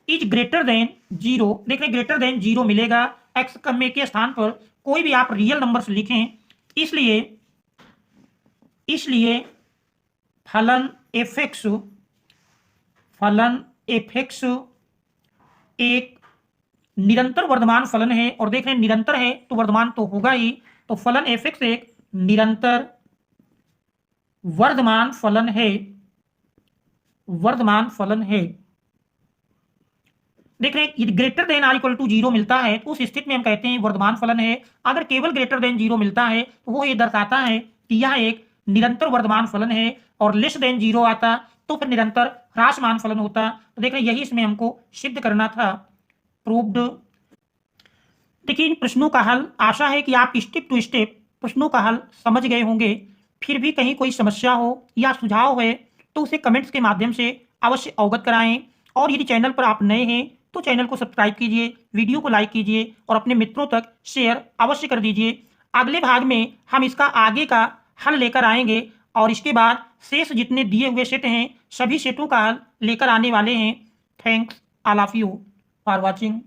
is greater than 0, देख रहे हैं ग्रेटर देन 0 मिलेगा। x के स्थान पर कोई भी आप रियल नंबर्स लिखें, इसलिए फलन fx एक निरंतर वर्धमान फलन है, और देख रहे हैं निरंतर है तो वर्धमान तो होगा ही, तो फलन fx एक निरंतर वर्धमान फलन है। देख रहे हैं greater than or equal to 0 मिलता है तो उस स्थिति में हम कहते हैं वर्धमान फलन है। अगर केवल ग्रेटर देन 0 मिलता है तो वो ये दर्शाता है कि यह एक निरंतर वर्धमान फलन है, और लेस देन 0 आता तो फिर निरंतर ह्रासमान फलन होता। तो देख रहे हैं यही इसमें हमको सिद्ध करना था, प्रूव्ड। देखिए इन प्रश्नों का हल, आशा है कि आप स्टेप टू स्टेप प्रश्नों का हल समझ गए होंगे। फिर भी कहीं कोई समस्या हो या सुझाव है तो उसे कमेंट्स के माध्यम से अवश्य अवगत कराएं, और यदि चैनल पर आप नए हैं तो चैनल को सब्सक्राइब कीजिए, वीडियो को लाइक कीजिए और अपने मित्रों तक शेयर अवश्य कर दीजिए। अगले भाग में हम इसका आगे का हल लेकर आएंगे, और इसके बाद शेष जितने दिए हुए सेट हैं सभी सेटों का हल लेकर आने वाले हैं। Thanks all of you for watching.